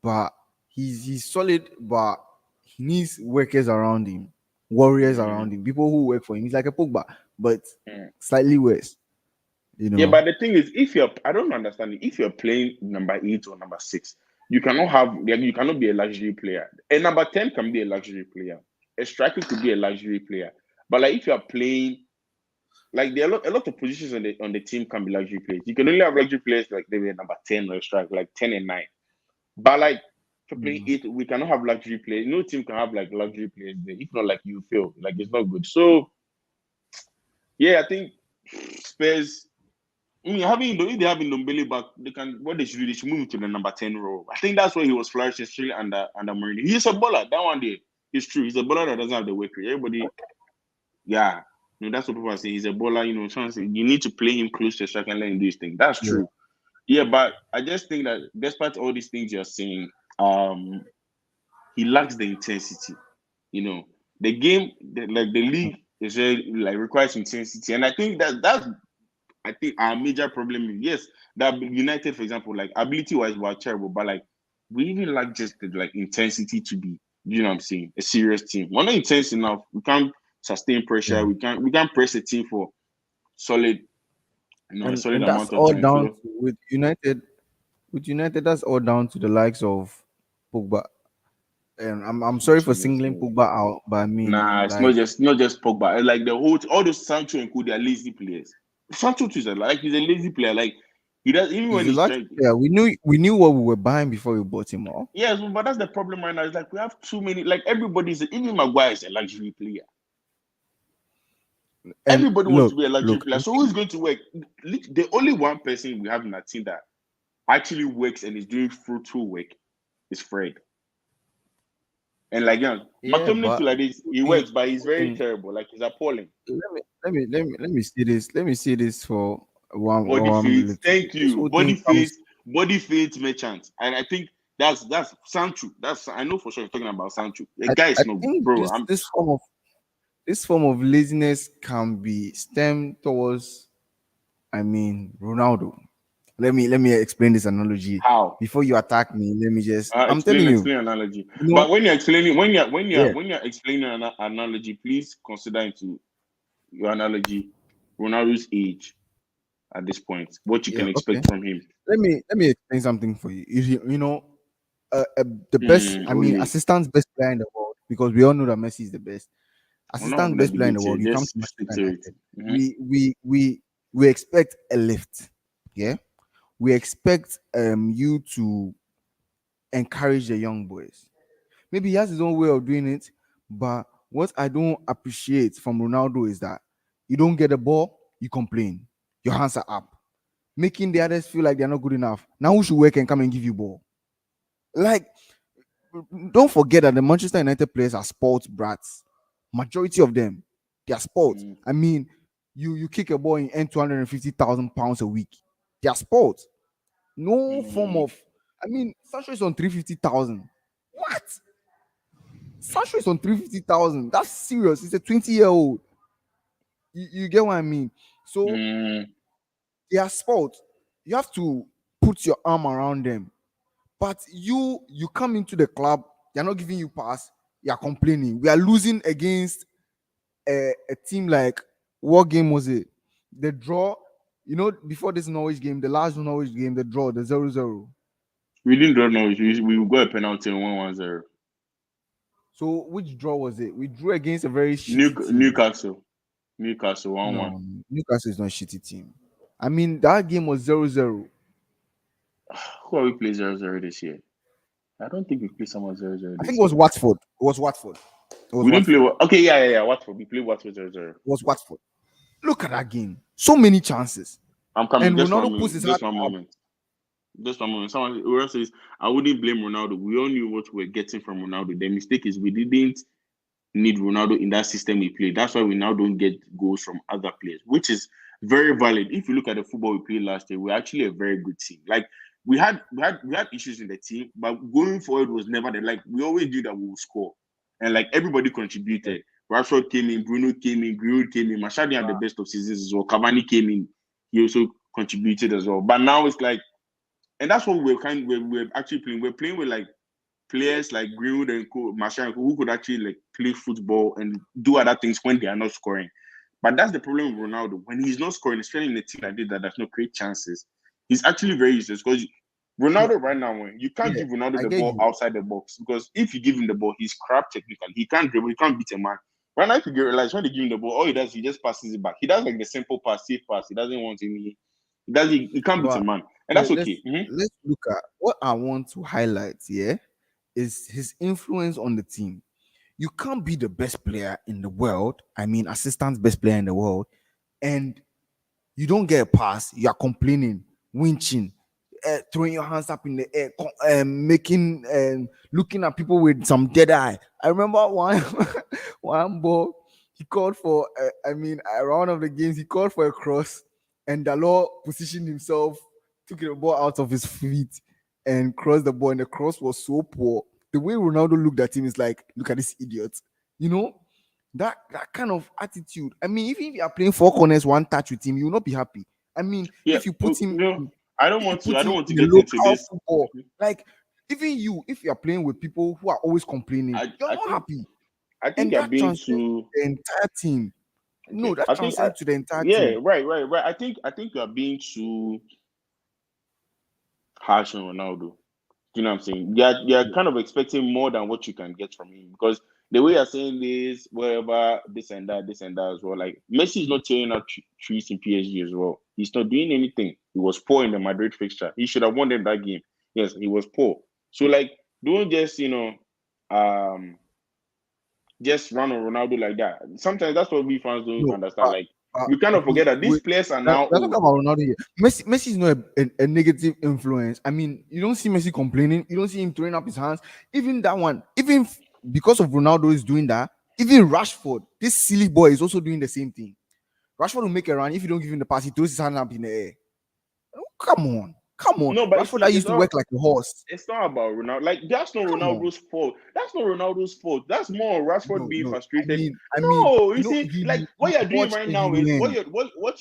but he's solid, but he needs workers around him, warriors Mm, around him, people who work for him. He's like a Pogba, but mm. slightly worse, Yeah, but the thing is, if you're, I don't understand it. If you're playing number 8 or number 6, you cannot have. Like, you cannot be a luxury player. A number 10 can be a luxury player. A striker could be a luxury player. But like, if you're playing, like there are a lot of positions on the team can be luxury players. You can only have luxury players like they were number 10 or strike, like 10 and 9. But like for playing Mm. 8, we cannot have luxury players. No team can have like luxury players there. If not, like you fail. Like it's not good. So yeah, I think Spurs. I mean, if they have Ndombele back, what they should do, they should move him to the number 10 role. I think that's where he was flourishing, especially under Mourinho. He's a baller. That one day, it's true. He's a baller that doesn't have the work rate. Everybody, yeah, that's what people are saying. He's a baller. You need to play him close to the striker and let him do his thing. That's Yeah, true. Yeah, but I just think that despite all these things you're saying, he lacks the intensity. You know, the game, like the league, is really, like requires intensity, and I think that's our major problem is yes, that United, for example, like ability wise, we're terrible, but like we even lack just the like intensity to be, you know what I'm saying, a serious team. We're not intense enough. We can't sustain pressure. Yeah. We can't press a team for solid, a solid And that's amount of all time. down So to with United. With United, that's all down to the likes of Pogba. And I'm sorry it's for not just singling me. Pogba out, but I mean, Nah, it's like, not just Pogba. It's like the whole all those Sancho and Co, they are lazy players. Sancho too is like he's a lazy player. Like he does even he's when a he's lucky trying. player. We knew what we were buying before we bought him all. Yes, but that's the problem right now. It's like we have too many. Like everybody's even Maguire is a luxury player. And Everybody wants to look, be a luxury look, player. So who's going to work? The only one person we have in our team that actually works and is doing fruitful work is Fred. And like yeah, McTominay but too like this, he thing, works, but he's very thing, terrible. Like he's appalling. let me see this. Let me see this for Body one feet, little bit. thank This you. whole thing comes. Body feet merchant. And I think that's Sancho. That's I know for sure you're talking about Sancho. The I, guy I is no think bro. this I'm this form of laziness can be stemmed towards, I mean, Ronaldo. Let me explain this analogy how. before you attack me. Let me just. I'm telling Explain you. analogy. You know, But when you're explaining, yeah, when you're explaining an analogy, please consider into your analogy Ronaldo's age at this point, what you yeah. can Okay. expect from him. Let me explain something for you. You know, the best. I Oh mean, yeah, assistant's best player in the world, because we all know that Messi is the best. I'm not Assistant having a best player in debate the here. world. You come to Just Manchester stick to it. United. Mhm. We expect a lift. Yeah, we expect you to encourage the young boys. Maybe he has his own way of doing it, but what I don't appreciate from Ronaldo is that you don't get the ball, you complain. Your hands are up, making the others feel like they're not good enough. Now who should work and come and give you ball? Like, don't forget that the Manchester United players are sports brats. Majority of them, they are sports. Mm, I mean, you kick a ball and earn £250,000 a week. They are sports. No form mm, of. I mean, Sancho is on 350,000. What? Sancho is on 350,000. That's serious. He's a 20-year-old. You get what I mean? So mm, they are sports. You have to put your arm around them. But you come into the club, they're not giving you pass, you're complaining. We are losing against a team like, what game was it? The draw, before this Norwich game, the last Norwich game, the draw, the 0-0. We didn't draw no. We got a penalty and 1-0. So which draw was it? We drew against a very shitty team. Newcastle 1-1. No, Newcastle is not a shitty team. I mean, that game was 0-0. Who are we playing 0-0 this year? I don't think we played someone 0-0 I think this it was year. Watford. It was Watford. It was We didn't play. Watford. Okay, yeah. Watford. We played Watford 0-0. It was Watford. Look at that game. So many chances. I'm coming. And Ronaldo puts his heart Just one up. moment. Just one moment. Someone who else says I wouldn't blame Ronaldo. We all knew what we were getting from Ronaldo. The mistake is we didn't need Ronaldo in that system we play. That's why we now don't get goals from other players, which is very valid. If you look at the football we played last year, we're actually a very good team. Like we had issues in the team, but going forward was never the like we always knew that we would score. And like everybody contributed. Rashford came in, Bruno came in, Greenwood came in, Machadi had the best of seasons as well. Cavani came in, he also contributed as well. But now it's like, and that's what we're actually playing. We're playing with like players like Greenwood and Martial who could actually like play football and do other things when they are not scoring. But that's the problem with Ronaldo. When he's not scoring, especially in a team like this that does not create chances, he's actually very useless. Because No, Ronaldo right now, when you can't yeah, give Ronaldo I the get ball you. outside the box, because if you give him the ball, he's crap technically. He can't dribble, he can't beat a man. Right now, if you realize when they give him the ball, all he does, he just passes it back. He does like the simple pass, safe pass. He doesn't want any. He can't beat a But man, and that's let, let's okay. let's look at what I want to highlight here is his influence on the team. You can't be the best player in the world. I mean, assistant best player in the world, and you don't get a pass. You are complaining, winching, throwing your hands up in the air, making looking at people with some dead eye. I remember one one ball. He called for. I mean, around one of the games, he called for a cross, and Dalot positioned himself, took the ball out of his feet, and crossed the ball. And the cross was so poor. The way Ronaldo looked at him is like, look at this idiot. You know, that kind of attitude. I mean, if you are playing four corners, one touch with him, you will not be happy. I mean, Yeah, if you put him no, in, I don't if you want to. put I don't him want to in the get into local this. football, like, even you, if you're playing with people who are always complaining, I, you're I not think happy. I think And you're that being transcends to too the entire team. No, okay. that transcends to the entire Yeah, team. right. I think you're being too harsh on Ronaldo. You know what I'm saying? You're kind of expecting more than what you can get from him because the way you're saying this, wherever this and that as well. Like Messi is not tearing out trees in PSG as well. He's not doing anything. He was poor in the Madrid fixture. He should have won them that game. Yes, he was poor. So like, don't just um, just run on Ronaldo like that. Sometimes that's what we fans don't No, understand. Like uh, you kind of forget that these we players are we're now talking old. about Ronaldo here. Messi is not a negative influence. I mean, you don't see Messi complaining. You don't see him throwing up his hands. Even that one, because of Ronaldo is doing that. Even Rashford, this silly boy, is also doing the same thing. Rashford will make a run. If you don't give him the pass, he throws his hand up in the air. Oh, come on. No, but Rashford that it's used to all work like a horse. it's not about Ronaldo. Like that's not Come on. Ronaldo's fault. That's not Ronaldo's fault. That's more Rashford No, being no. frustrated. I mean, No, you see, like what he you're doing watched right and he now is learned.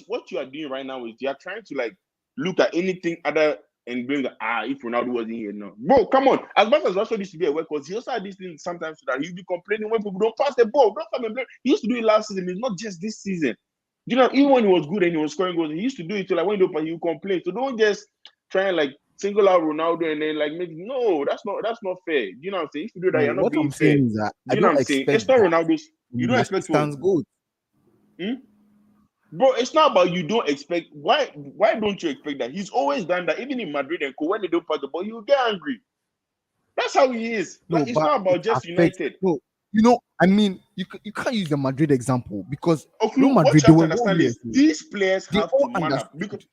what you are doing right now is you're trying to like look at anything other and bring if Ronaldo wasn't here, no. Bro, come on. As much as Rashford used to be a workhorse, he also had these things sometimes that he'd be complaining when people don't pass the ball. Don't come and blame. He used to do it last season. It's not just this season. You know, even when he was good and he was scoring goals, he used to do it to like when he don't, he would complain. So don't just try and like single out Ronaldo and then like make no, that's not fair. You know what I'm saying? If you do that, No, you're not what being I'm fair. saying is that I You know what don't I'm saying? expect It's not that Ronaldo's. You from don't the expect what? assistant's goal. Hmm? Bro, it's not about you don't expect. Why don't you expect that? He's always done that. Even in Madrid and Co, when they don't pass the ball, he will get angry. That's how he is. Like No, it's but not it about just affects. United. No, I mean, you can't use the Madrid example because Okay, Real what Madrid you they have to were one understand year, is so these players they have to all man up because understood.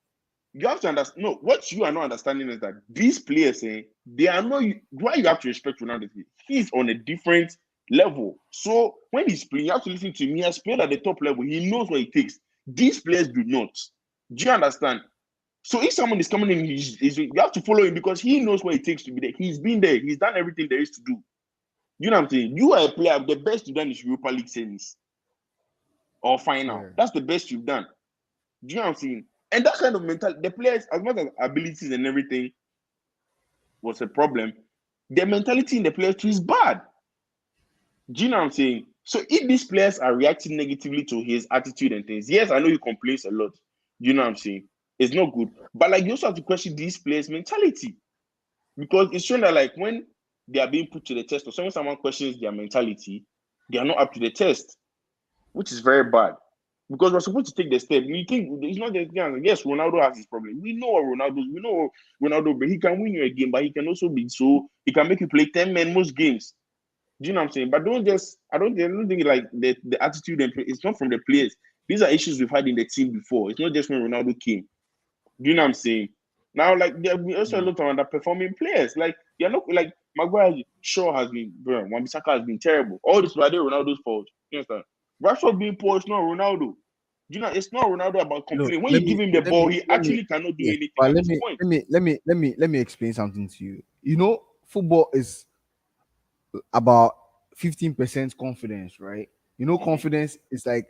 you have to understand. No, what you are not understanding is that these players, they are not. Why you have to respect Ronaldo? He's on a different level. So when he's playing, you have to listen to him. He has played at the top level. He knows what it takes. These players do not. Do you understand? So if someone is coming in, you have to follow him because he knows what it takes to be there. He's been there. He's done everything there is to do. You know what I'm saying? You are a player. The best you've done is Europa League semis or final. Yeah. That's the best you've done. Do you know what I'm saying? And that kind of mental, the players, as much as abilities and everything was a problem, the mentality in the players too is bad. Do you know what I'm saying? So if these players are reacting negatively to his attitude and things, yes, I know he complains a lot. Do you know what I'm saying? It's not good. But like you also have to question these players' mentality. Because it's shown that like when they are being put to the test, or when someone questions their mentality, they are not up to the test, which is very bad. Because we're supposed to take the step. We think it's not just yes, Ronaldo has his problem. We know Ronaldo, but he can win you a game, but he can also be so he can make you play 10 men most games. Do you know what I'm saying? But I don't think like the attitude and it's not from the players. These are issues we've had in the team before. It's not just when Ronaldo came. Do you know what I'm saying? Now, like there we also a Yeah. lot of underperforming players. Like you're not like Maguire Shaw has been bro, Wan-Bissaka has been terrible. All this are Ronaldo's fault. You understand? Rashford being poor, it's not Ronaldo. You know, it's not Ronaldo about Look, complaining. When you give him the ball, he let me actually cannot do yes, anything but at this point. let me explain something to you. You know, football is about 15% confidence, right? You know, Mm-hmm. confidence is like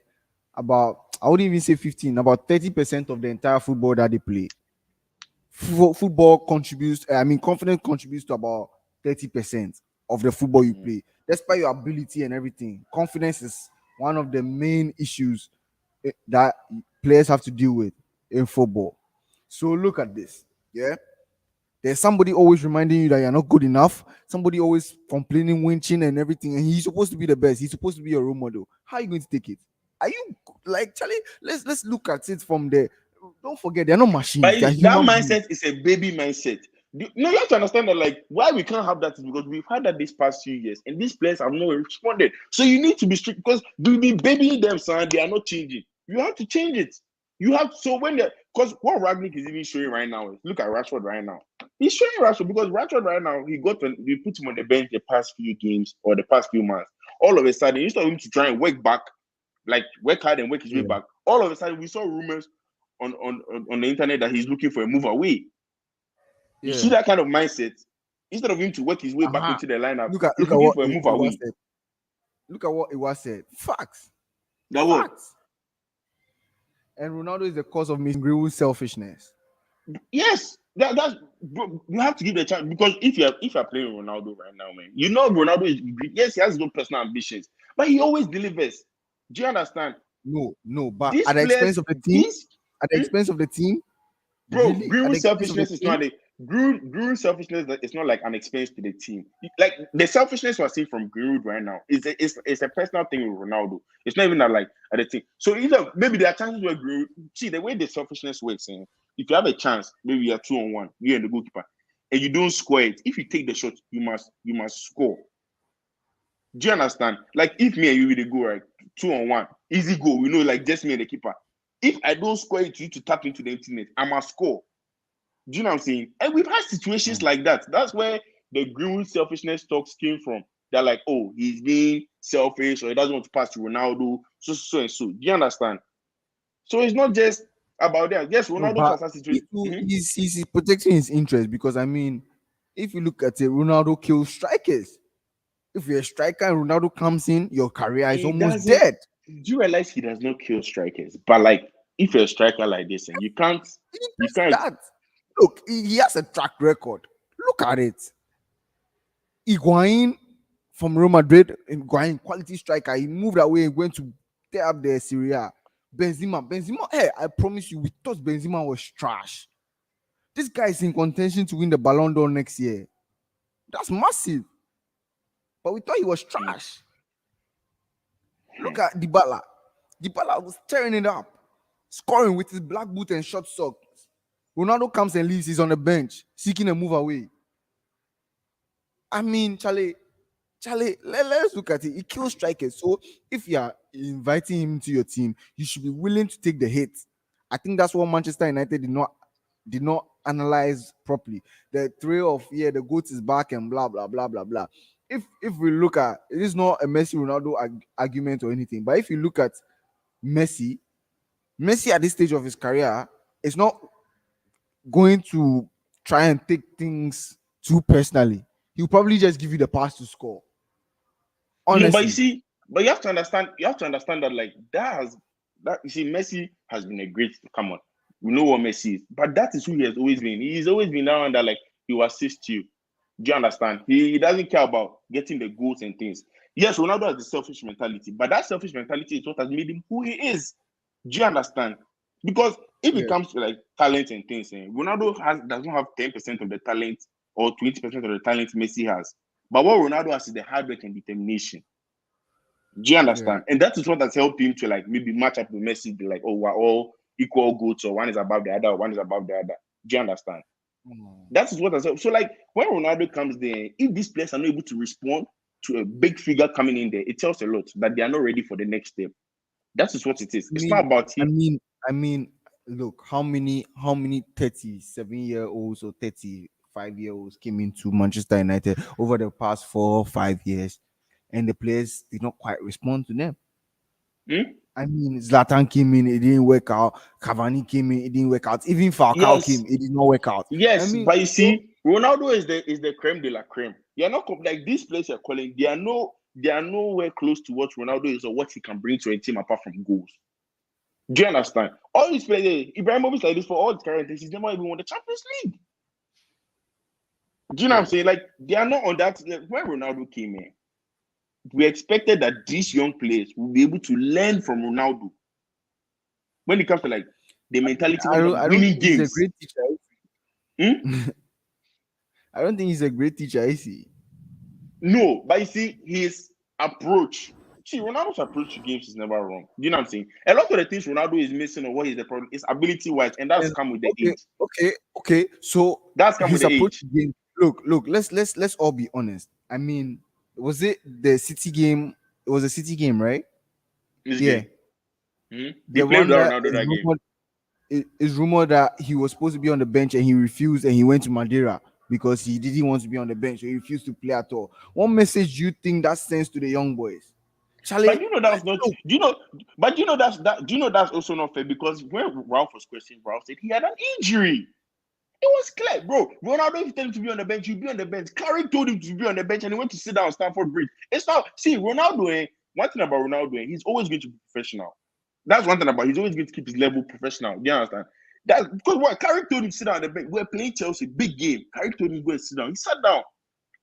about I wouldn't even say 15, about 30% of the entire football that they play. Football contributes, I mean, confidence contributes to about 30% of the football you Mm-hmm. play. Despite your ability and everything, confidence is one of the main issues that players have to deal with in football. So look at this. Yeah. There's somebody always reminding you that you're not good enough. Somebody always complaining, winching, and everything. And he's supposed to be the best. He's supposed to be your role model. How are you going to take it? Are you like Charlie? Let's look at it from there. Don't forget, they're not But machines. They're that human beings. mindset is a baby mindset. No, you have to understand that like why we can't have that is because we've had that this past few years and these players have not responded. So you need to be strict because we've been babying them, son. They are not changing. You have to change it. You have so when they because what Ragnick is even showing right now is look at Rashford right now. He's showing Rashford because Rashford right now we put him on the bench the past few games or the past few months. All of a sudden, instead of him to try and work back, like work hard and work his way Yeah. back, all of a sudden we saw rumors on the internet that he's looking for a move away. You see Yeah. that kind of mindset. Instead of him to work his way back Uh-huh. into the lineup, he's Look at looking what for a move it was away. said. Look at what it was said. Facts. That what? Facts. And Ronaldo is the cause of Miss Greenwood's selfishness. Yes. That's bro, you have to give the chance because if you're playing Ronaldo right now, man, you know Ronaldo is great. Yes, he has no personal ambitions, but he always delivers. Do you understand? No, but These at the expense players, of the team, these at the expense of the team, bro, really, at the Greenwood expense of the selfishness is team. not a Greenwood selfishness. It's not like an expense to the team. Like the selfishness we're seeing from Greenwood right now is it's a personal thing with Ronaldo. It's not even that like at the team. So either maybe there are chances where Greenwood see the way the selfishness works. If you have a chance, maybe you're 2-on-1, you and the goalkeeper, and you don't score it. If you take the shot, you must score. Do you understand? Like if me and you will go right 2-on-1, easy goal. We know like just me and the keeper. If I don't score it to you to tap into the internet, I must score. Do you know what I'm saying? And we've had situations Mm. like that. That's where the Greenwood selfishness talks came from. They're like, oh, he's being selfish or he doesn't want to pass to Ronaldo, so and so. Do you understand? So it's not just about that. Yes, No, Ronaldo but has that he situation. too, he's protecting his interest because I mean, if you look at it, Ronaldo kills strikers. If you're a striker and Ronaldo comes in, your career is He almost doesn't. dead. Do you realize he does not kill strikers? But like, if you're a striker like this, and you can't, He you does can't. that. Look, he has a track record. Look at it. Higuain from Real Madrid, Higuain, quality striker. He moved away and went to tear up the Syria. Benzema, hey, I promise you, we thought Benzema was trash. This guy is in contention to win the Ballon d'Or next year. That's massive. But we thought he was trash. Look at Dybala. Dybala was tearing it up, scoring with his black boot and short socks. Ronaldo comes and leaves. He's on the bench, seeking a move away. I mean, Charlie, let's look at it. He kills strikers. So if you are inviting him to your team, you should be willing to take the hit. I think that's what Manchester United did not analyze properly. The thrill of the goat is back and blah blah blah blah blah. If we look at it is not a Messi Ronaldo argument or anything, but if you look at Messi, Messi at this stage of his career is not going to try and take things too personally. He'll probably just give you the pass to score. No, but you Honestly, see, but you have to understand. You have to understand that like that. You see, Messi has been a great. Come on, we know what Messi is, but that is who he has always been. He's always been around that like he will assist you. Do you understand? He doesn't care about getting the goals and things. Yes, Ronaldo has the selfish mentality, but that selfish mentality is what has made him who he is. Do you understand? Because if it yeah, comes to like talent and things, Ronaldo doesn't have 10% of the talent or 20% of the talent Messi has. But what Ronaldo has is the hard work and determination. Do you yeah. understand? And that is what has helped him to like maybe match up with Messi, be like, oh, we're all equal goods, or one is above the other, or one is above the other. Do you understand? Mm. That is what has helped. So, like when Ronaldo comes there, if these players are not able to respond to a big figure coming in there, it tells a lot that they are not ready for the next step. That is what it is. I It's mean, not about I him. mean, I mean, look, how many 37-year-olds or 35-year-olds came into Manchester United over the past 4 or 5 years, and the players did not quite respond to them. Hmm? I mean, Zlatan came in, it didn't work out. Cavani came in, it didn't work out. Even Falcao Yes, came, it did not work out. I yes, mean, but you so see, Ronaldo is the creme de la creme. You're not like these players you're calling. They are nowhere close to what Ronaldo is or what he can bring to a team apart from goals. Do you understand? All these players, Ibrahimovic like this for all his characters, he's never even won the Champions League. Do you know what I'm yeah, saying? Like they are not on that. Like, when Ronaldo came in, we expected that these young players will be able to learn from Ronaldo when it comes to like the mentality, when it comes to I don't winning think he's a games. great teacher. Hmm? I don't think he's a great teacher, is he? No, but you see, his approach. See, Ronaldo's approach to games is never wrong. Do you know what I'm saying? A lot of the things Ronaldo is missing or what is the problem is ability wise, and that's And come with the okay, age. okay. So That's come with his the approach age. to game. Look. Let's all be honest. I mean, was it the City game? It was a City game, right? This Yeah, game. He the played one without that Ronaldo that game. is rumored that he was supposed to be on the bench and he refused and he went to Madeira because he didn't want to be on the bench. So he refused to play at all. What message do you think that sends to the young boys? But Charlie, you know that was not. look, Do you know? But you know Do you know that's also not fair because when Ralph was questioning, Ralph said he had an injury. It was clear, bro. Ronaldo, if you tell him to be on the bench, you'll be on the bench. Clary told him to be on the bench and he went to sit down on Stamford Bridge. It's not. See, Ronaldo, one thing about Ronaldo, he's always going to be professional. That's one thing about he's always going to keep his level professional. Do you understand? That because what Carrick told him sit down on the bench. We're playing Chelsea, big game. Carrick told him go and sit down. He sat down.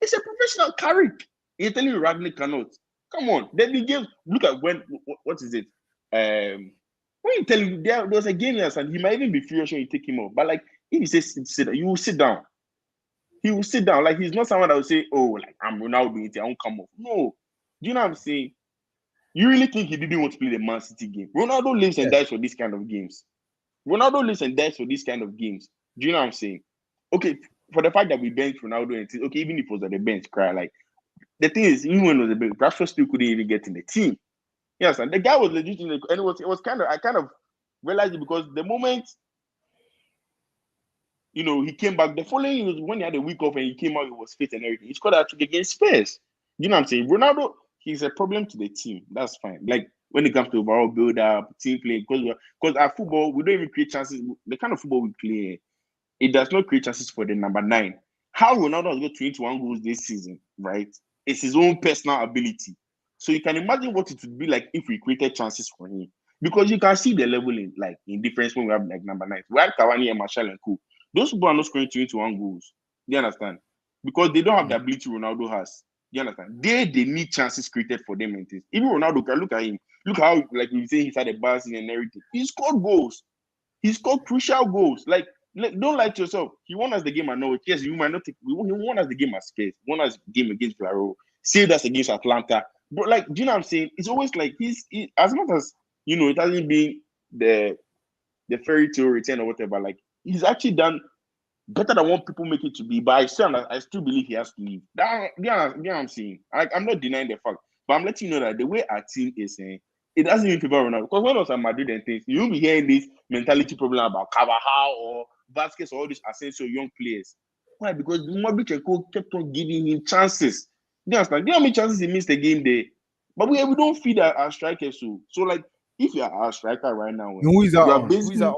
It's a professional Carrick. You're telling me Ragnick cannot. Come on. Then the game. Look at what is it? When you tell him there was a game yes, and he might even be furious when you take him off. But like if he says sit down, you will sit down. He will sit down. Like he's not someone that will say, "Oh, like I'm Ronaldo, I won't come off." No. Do you know what I'm saying? You really think he didn't want to play the Man City game? Ronaldo lives and dies for this kind of games. Ronaldo lives and dies for this kind of games. Do you know what I'm saying? Okay, for the fact that we benched Ronaldo and okay, even if it was at the bench, cry like the thing is, even when it was a bench, Rashford still couldn't even get in the team. Yes, and the guy was legit, and it was kind of I kind of realized it because the moment he came back the following was when he had a week off and he came out, he was fit and everything. He scored a trick against Spurs. You know what I'm saying? Ronaldo, he's a problem to the team. That's fine. Like when it comes to overall build up, team play, because our football, we don't even create chances. The kind of football we play, it does not create chances for the number 9. How Ronaldo has got 21 goals this season, right? It's his own personal ability. So you can imagine what it would be like if we created chances for him. Because you can see the level in difference when we have like number 9. We had Cavani and Martial and Co. Those people are not scoring 21 goals. Do you understand? Because they don't have the ability Ronaldo has. Do you understand? They need chances created for them and things. Even Ronaldo can look at him. Look how, like we say, he's had a bad season and everything. He scored goals. He scored crucial goals. Like, don't lie to yourself. He won us the game at Norwich. Yes, you might not take. He won us the game at Spurs. He won us the game against Villarreal. Saved us against Atlanta. But like, do you know what I'm saying? It's always like he as much as it hasn't been the fairy tale return or whatever. Like, he's actually done better than what people make it to be. But I still believe he has to leave. Yeah, I'm saying. I'm not denying the fact, but I'm letting you know that the way our team is, it doesn't even favor Ronaldo. Because when I was at Madrid and things, you'll be hearing this mentality problem about Carvajal or Vasquez or all these Asensio young players. Why? Because Modric and Co kept on giving him chances. Do you understand? Do you know how many chances he missed a game there? But we don't feed our strikers. So like, if you are our striker right now, Who is that you are on? Who is that basically. on?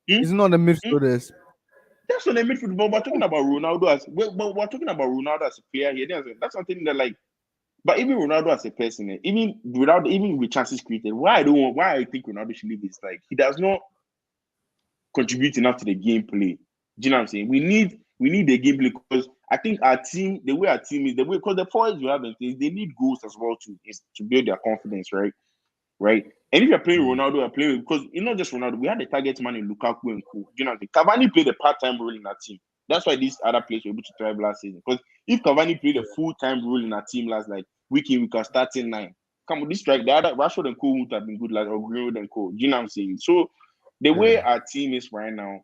It's not the midfielders. That's on the midfield, but we're talking about Ronaldo we're talking about Ronaldo as a player here. That's something that like, but even Ronaldo as a person, even with chances created, why I think Ronaldo should leave is like he does not contribute enough to the gameplay. Do you know what I'm saying? We need the gameplay because I think our team, the way our team is, the way because the forwards you have and things, they need goals as well to build their confidence, right? Right? And if you're playing Ronaldo, you're playing because it's not just Ronaldo. We had the target man in Lukaku and Co. You know what I mean? Cavani played a part-time role in that team. That's why these other players were able to thrive last season. Because if Cavani played a full-time role in our team last week in, we can start in 9. Come on, this strike, the other Rashford and Co would have been good last or Greenwood and Co. Do you know what I'm saying? So the way our team is right now,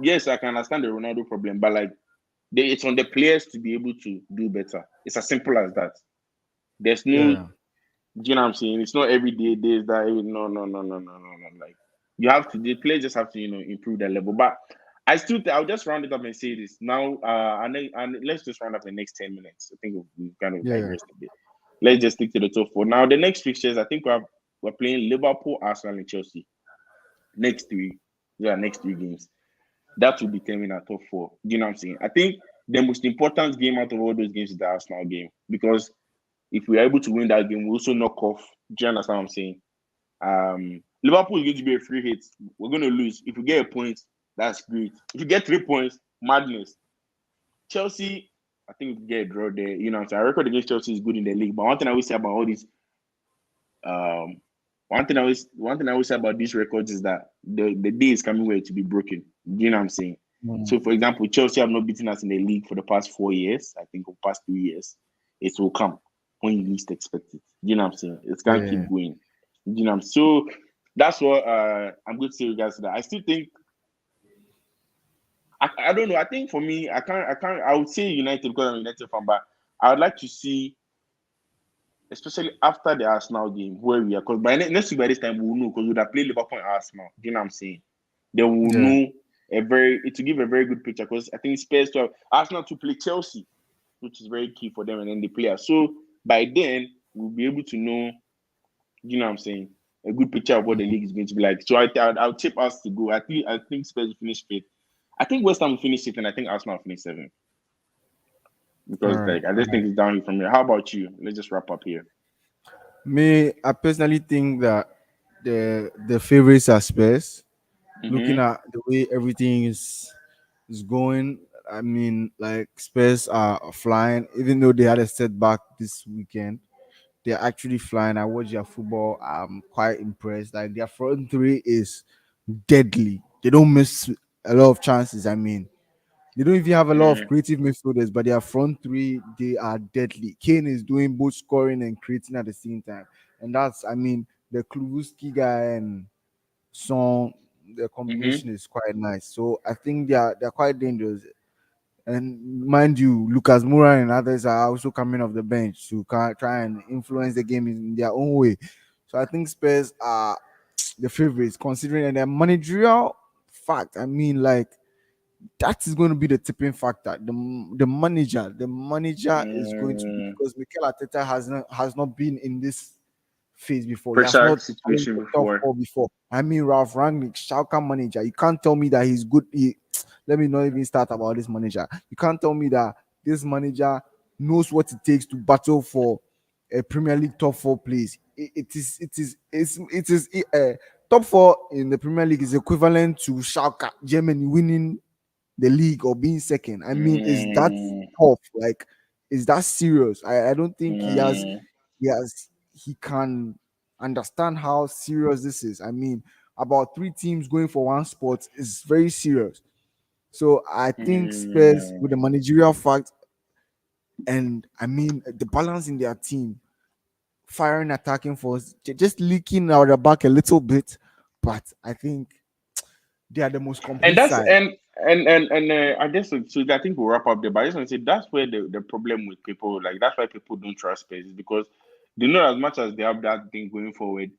yes, I can understand the Ronaldo problem, but like it's on the players to be able to do better. It's as simple as that. There's no. Do you know what I'm saying? It's not everyday days that no. Like you have to, the players just have to improve their level. But I still, I'll just round it up and say this now. And let's just round up the next 10 minutes. I think we kind of digressed a bit. Let's just stick to the top 4 now. The next fixtures, I think we're playing Liverpool, Arsenal, and Chelsea. Next 3 games that will determine our top 4. Do you know what I'm saying? I think the most important game out of all those games is the Arsenal game because if we are able to win that game, we also knock off. Do you understand what I'm saying? Liverpool is going to be a free hit. We're going to lose. If we get a point, that's great. If you get 3 points, madness. Chelsea, I think we get a draw there. You know what I'm saying? Our record against Chelsea is good in the league. But one thing I always say about all these, one thing I always say about these records is that the day is coming where it to be broken. Do you know what I'm saying? So, for example, Chelsea have not beaten us in the league for the past 4 years. I think for the past 3 years. It will come when you least expect it. You know what I'm saying? It's gonna keep going. You know what I'm saying? So that's what I'm going to say regards to that. I still think I don't know. I think for me, I would say United because I'm a United fan, but I would like to see, especially after the Arsenal game, where we are. Because by next week by this time we'll know because we'll have played Liverpool and Arsenal. You know what I'm saying? Then we'll know it will give a very good picture because I think Spurs to have Arsenal to play Chelsea, which is very key for them and then the players. So by then we'll be able to know, you know what I'm saying, a good picture of what the league is going to be like. So I'll tip us to go. I think Spurs will finish 5th. I think West Ham will finish 6th, and I think Arsenal will finish 7th. Because I just think it's downhill from here. How about you? Let's just wrap up here. Me, I personally think that the favorites are Spurs. Looking Mm-hmm. at the way everything is going, I mean, like Spurs are flying, even though they had a setback this weekend. They're actually flying. I watch their football. I'm quite impressed. Like their front three is deadly. They don't miss a lot of chances. I mean, they don't even have a lot of Mm-hmm. creative midfielders, but their front three, they are deadly. Kane is doing both scoring and creating at the same time. And that's, I mean, the Kluvuski guy and Son, the Mm-hmm. combination is quite nice. So I think they're quite dangerous. And mind you, Lucas Moura and others are also coming off the bench to try and influence the game in their own way. So I think Spurs are the favorites, considering their managerial fact. I mean, like that is going to be the tipping factor. The manager is going to be, Mm. because Mikel Arteta has not been in this phase before. He has Pressure not challenged situation the top before. four before. I mean, Ralph Rangnick, Schalke manager. You can't tell me that he's good. Let me not even start about this manager. You can't tell me that this manager knows what it takes to battle for a Premier League top four place. Top four in the Premier League is equivalent to Schalke Germany winning the league or being second. I mean, is that Mm. tough? Like, is that serious? I don't think Mm. he can understand how serious this is. I mean, about three teams going for one spot is very serious. So I think Spurs with the Mm. managerial fact, and I mean the balance in their team, firing, attacking force, just leaking out the back a little bit, but I think they are the most And complete that's side. I guess so I think we'll wrap up there. But I just want to say that's where the problem with people, like that's why people don't trust Spurs, is because they know as much as they have that thing going forward.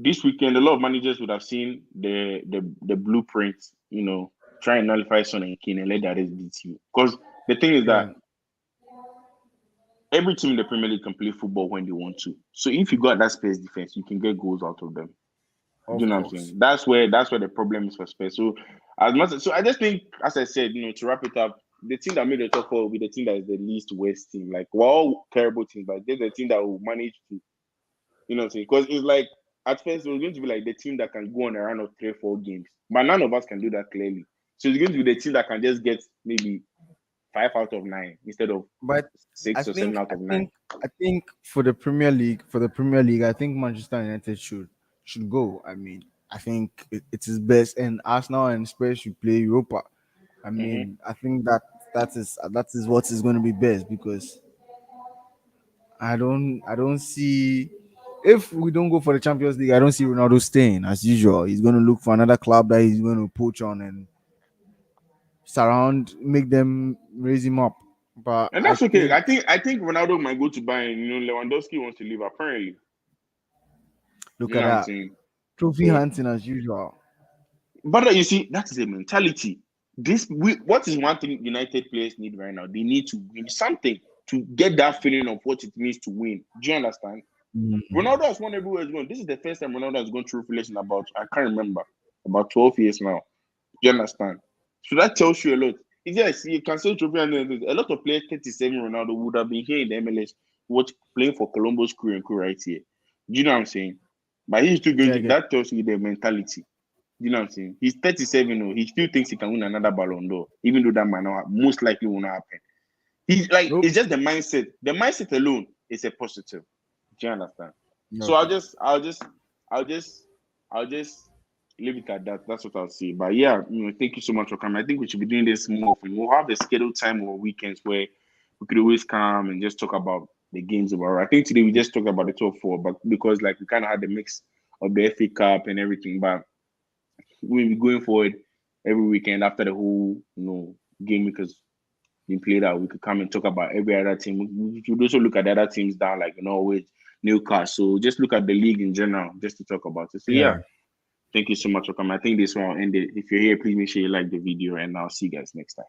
This weekend, a lot of managers would have seen the blueprint, try and nullify Son and Kane and let the others beat you. Because the thing is that Yeah, every team in the Premier League can play football when they want to. So if you got that Spurs defense, you can get goals out of them. Do you of know what I'm course. saying? That's where the problem is for Spurs. So I just think, as I said, to wrap it up, the team that made the top four will be the team that is the least worst team. Like we're all terrible teams, but they're the team that will manage to, what I'm saying? Because it's like at first it was going to be like the team that can go on a run of 3 or 4 games. But none of us can do that clearly. So it's going to be the team that can just get maybe 5 out of 9 instead of But I 6 or 7 think out I of 9. think I think for the Premier League, I think Manchester United should go. I mean, I think it is best, and Arsenal and Spurs should play Europa. I Mm-hmm. mean, I think that is what is going to be best, because I don't see, if we don't go for the Champions League, I don't see Ronaldo staying as usual. He's going to look for another club that he's going to poach on and make them raise him up. But And I that's okay. think, I think Ronaldo might go to Bayern. Lewandowski wants to leave apparently. look You at know what I'm that. saying? Trophy So, hunting as usual. but you see, that is a mentality. What is one thing United players need right now? They need to win something to get that feeling of what it means to win. Do you understand? Mhm. Ronaldo has won everywhere he's gone. This is the first time Ronaldo has gone through relation about, I can't remember, about 12 years now. Do you understand? So that tells you a lot. Yes, you can say trophy, and a lot of players 37 Ronaldo would have been here in the MLS, playing for Columbus Crew and Crew right here. Do you know what I'm saying? But he's still going Yeah, I to, get. that tells you the mentality. Do you know what I'm saying? He's 37, he still thinks he can win another Ballon d'Or, even though that might not most likely will not happen. He's like, Nope. it's just the mindset. The mindset alone is a positive. Do you understand? So Okay. I'll just, I'll just leave it at that. That's what I'll say. But yeah, thank you so much for coming. I think we should be doing this more often. We'll have a scheduled time or weekends where we could always come and just talk about the games overall. I think today we just talked about the top four, but because like we kind of had the mix of the FA Cup and everything, but we'll be going forward every weekend after the whole game week has been played out. We could come and talk about every other team. We should also look at the other teams down, like Norwich, Newcastle. So just look at the league in general, just to talk about it. So yeah, Yeah. thank you so much for coming. I think this one will end it. If you're here, please make sure you like the video, and I'll see you guys next time.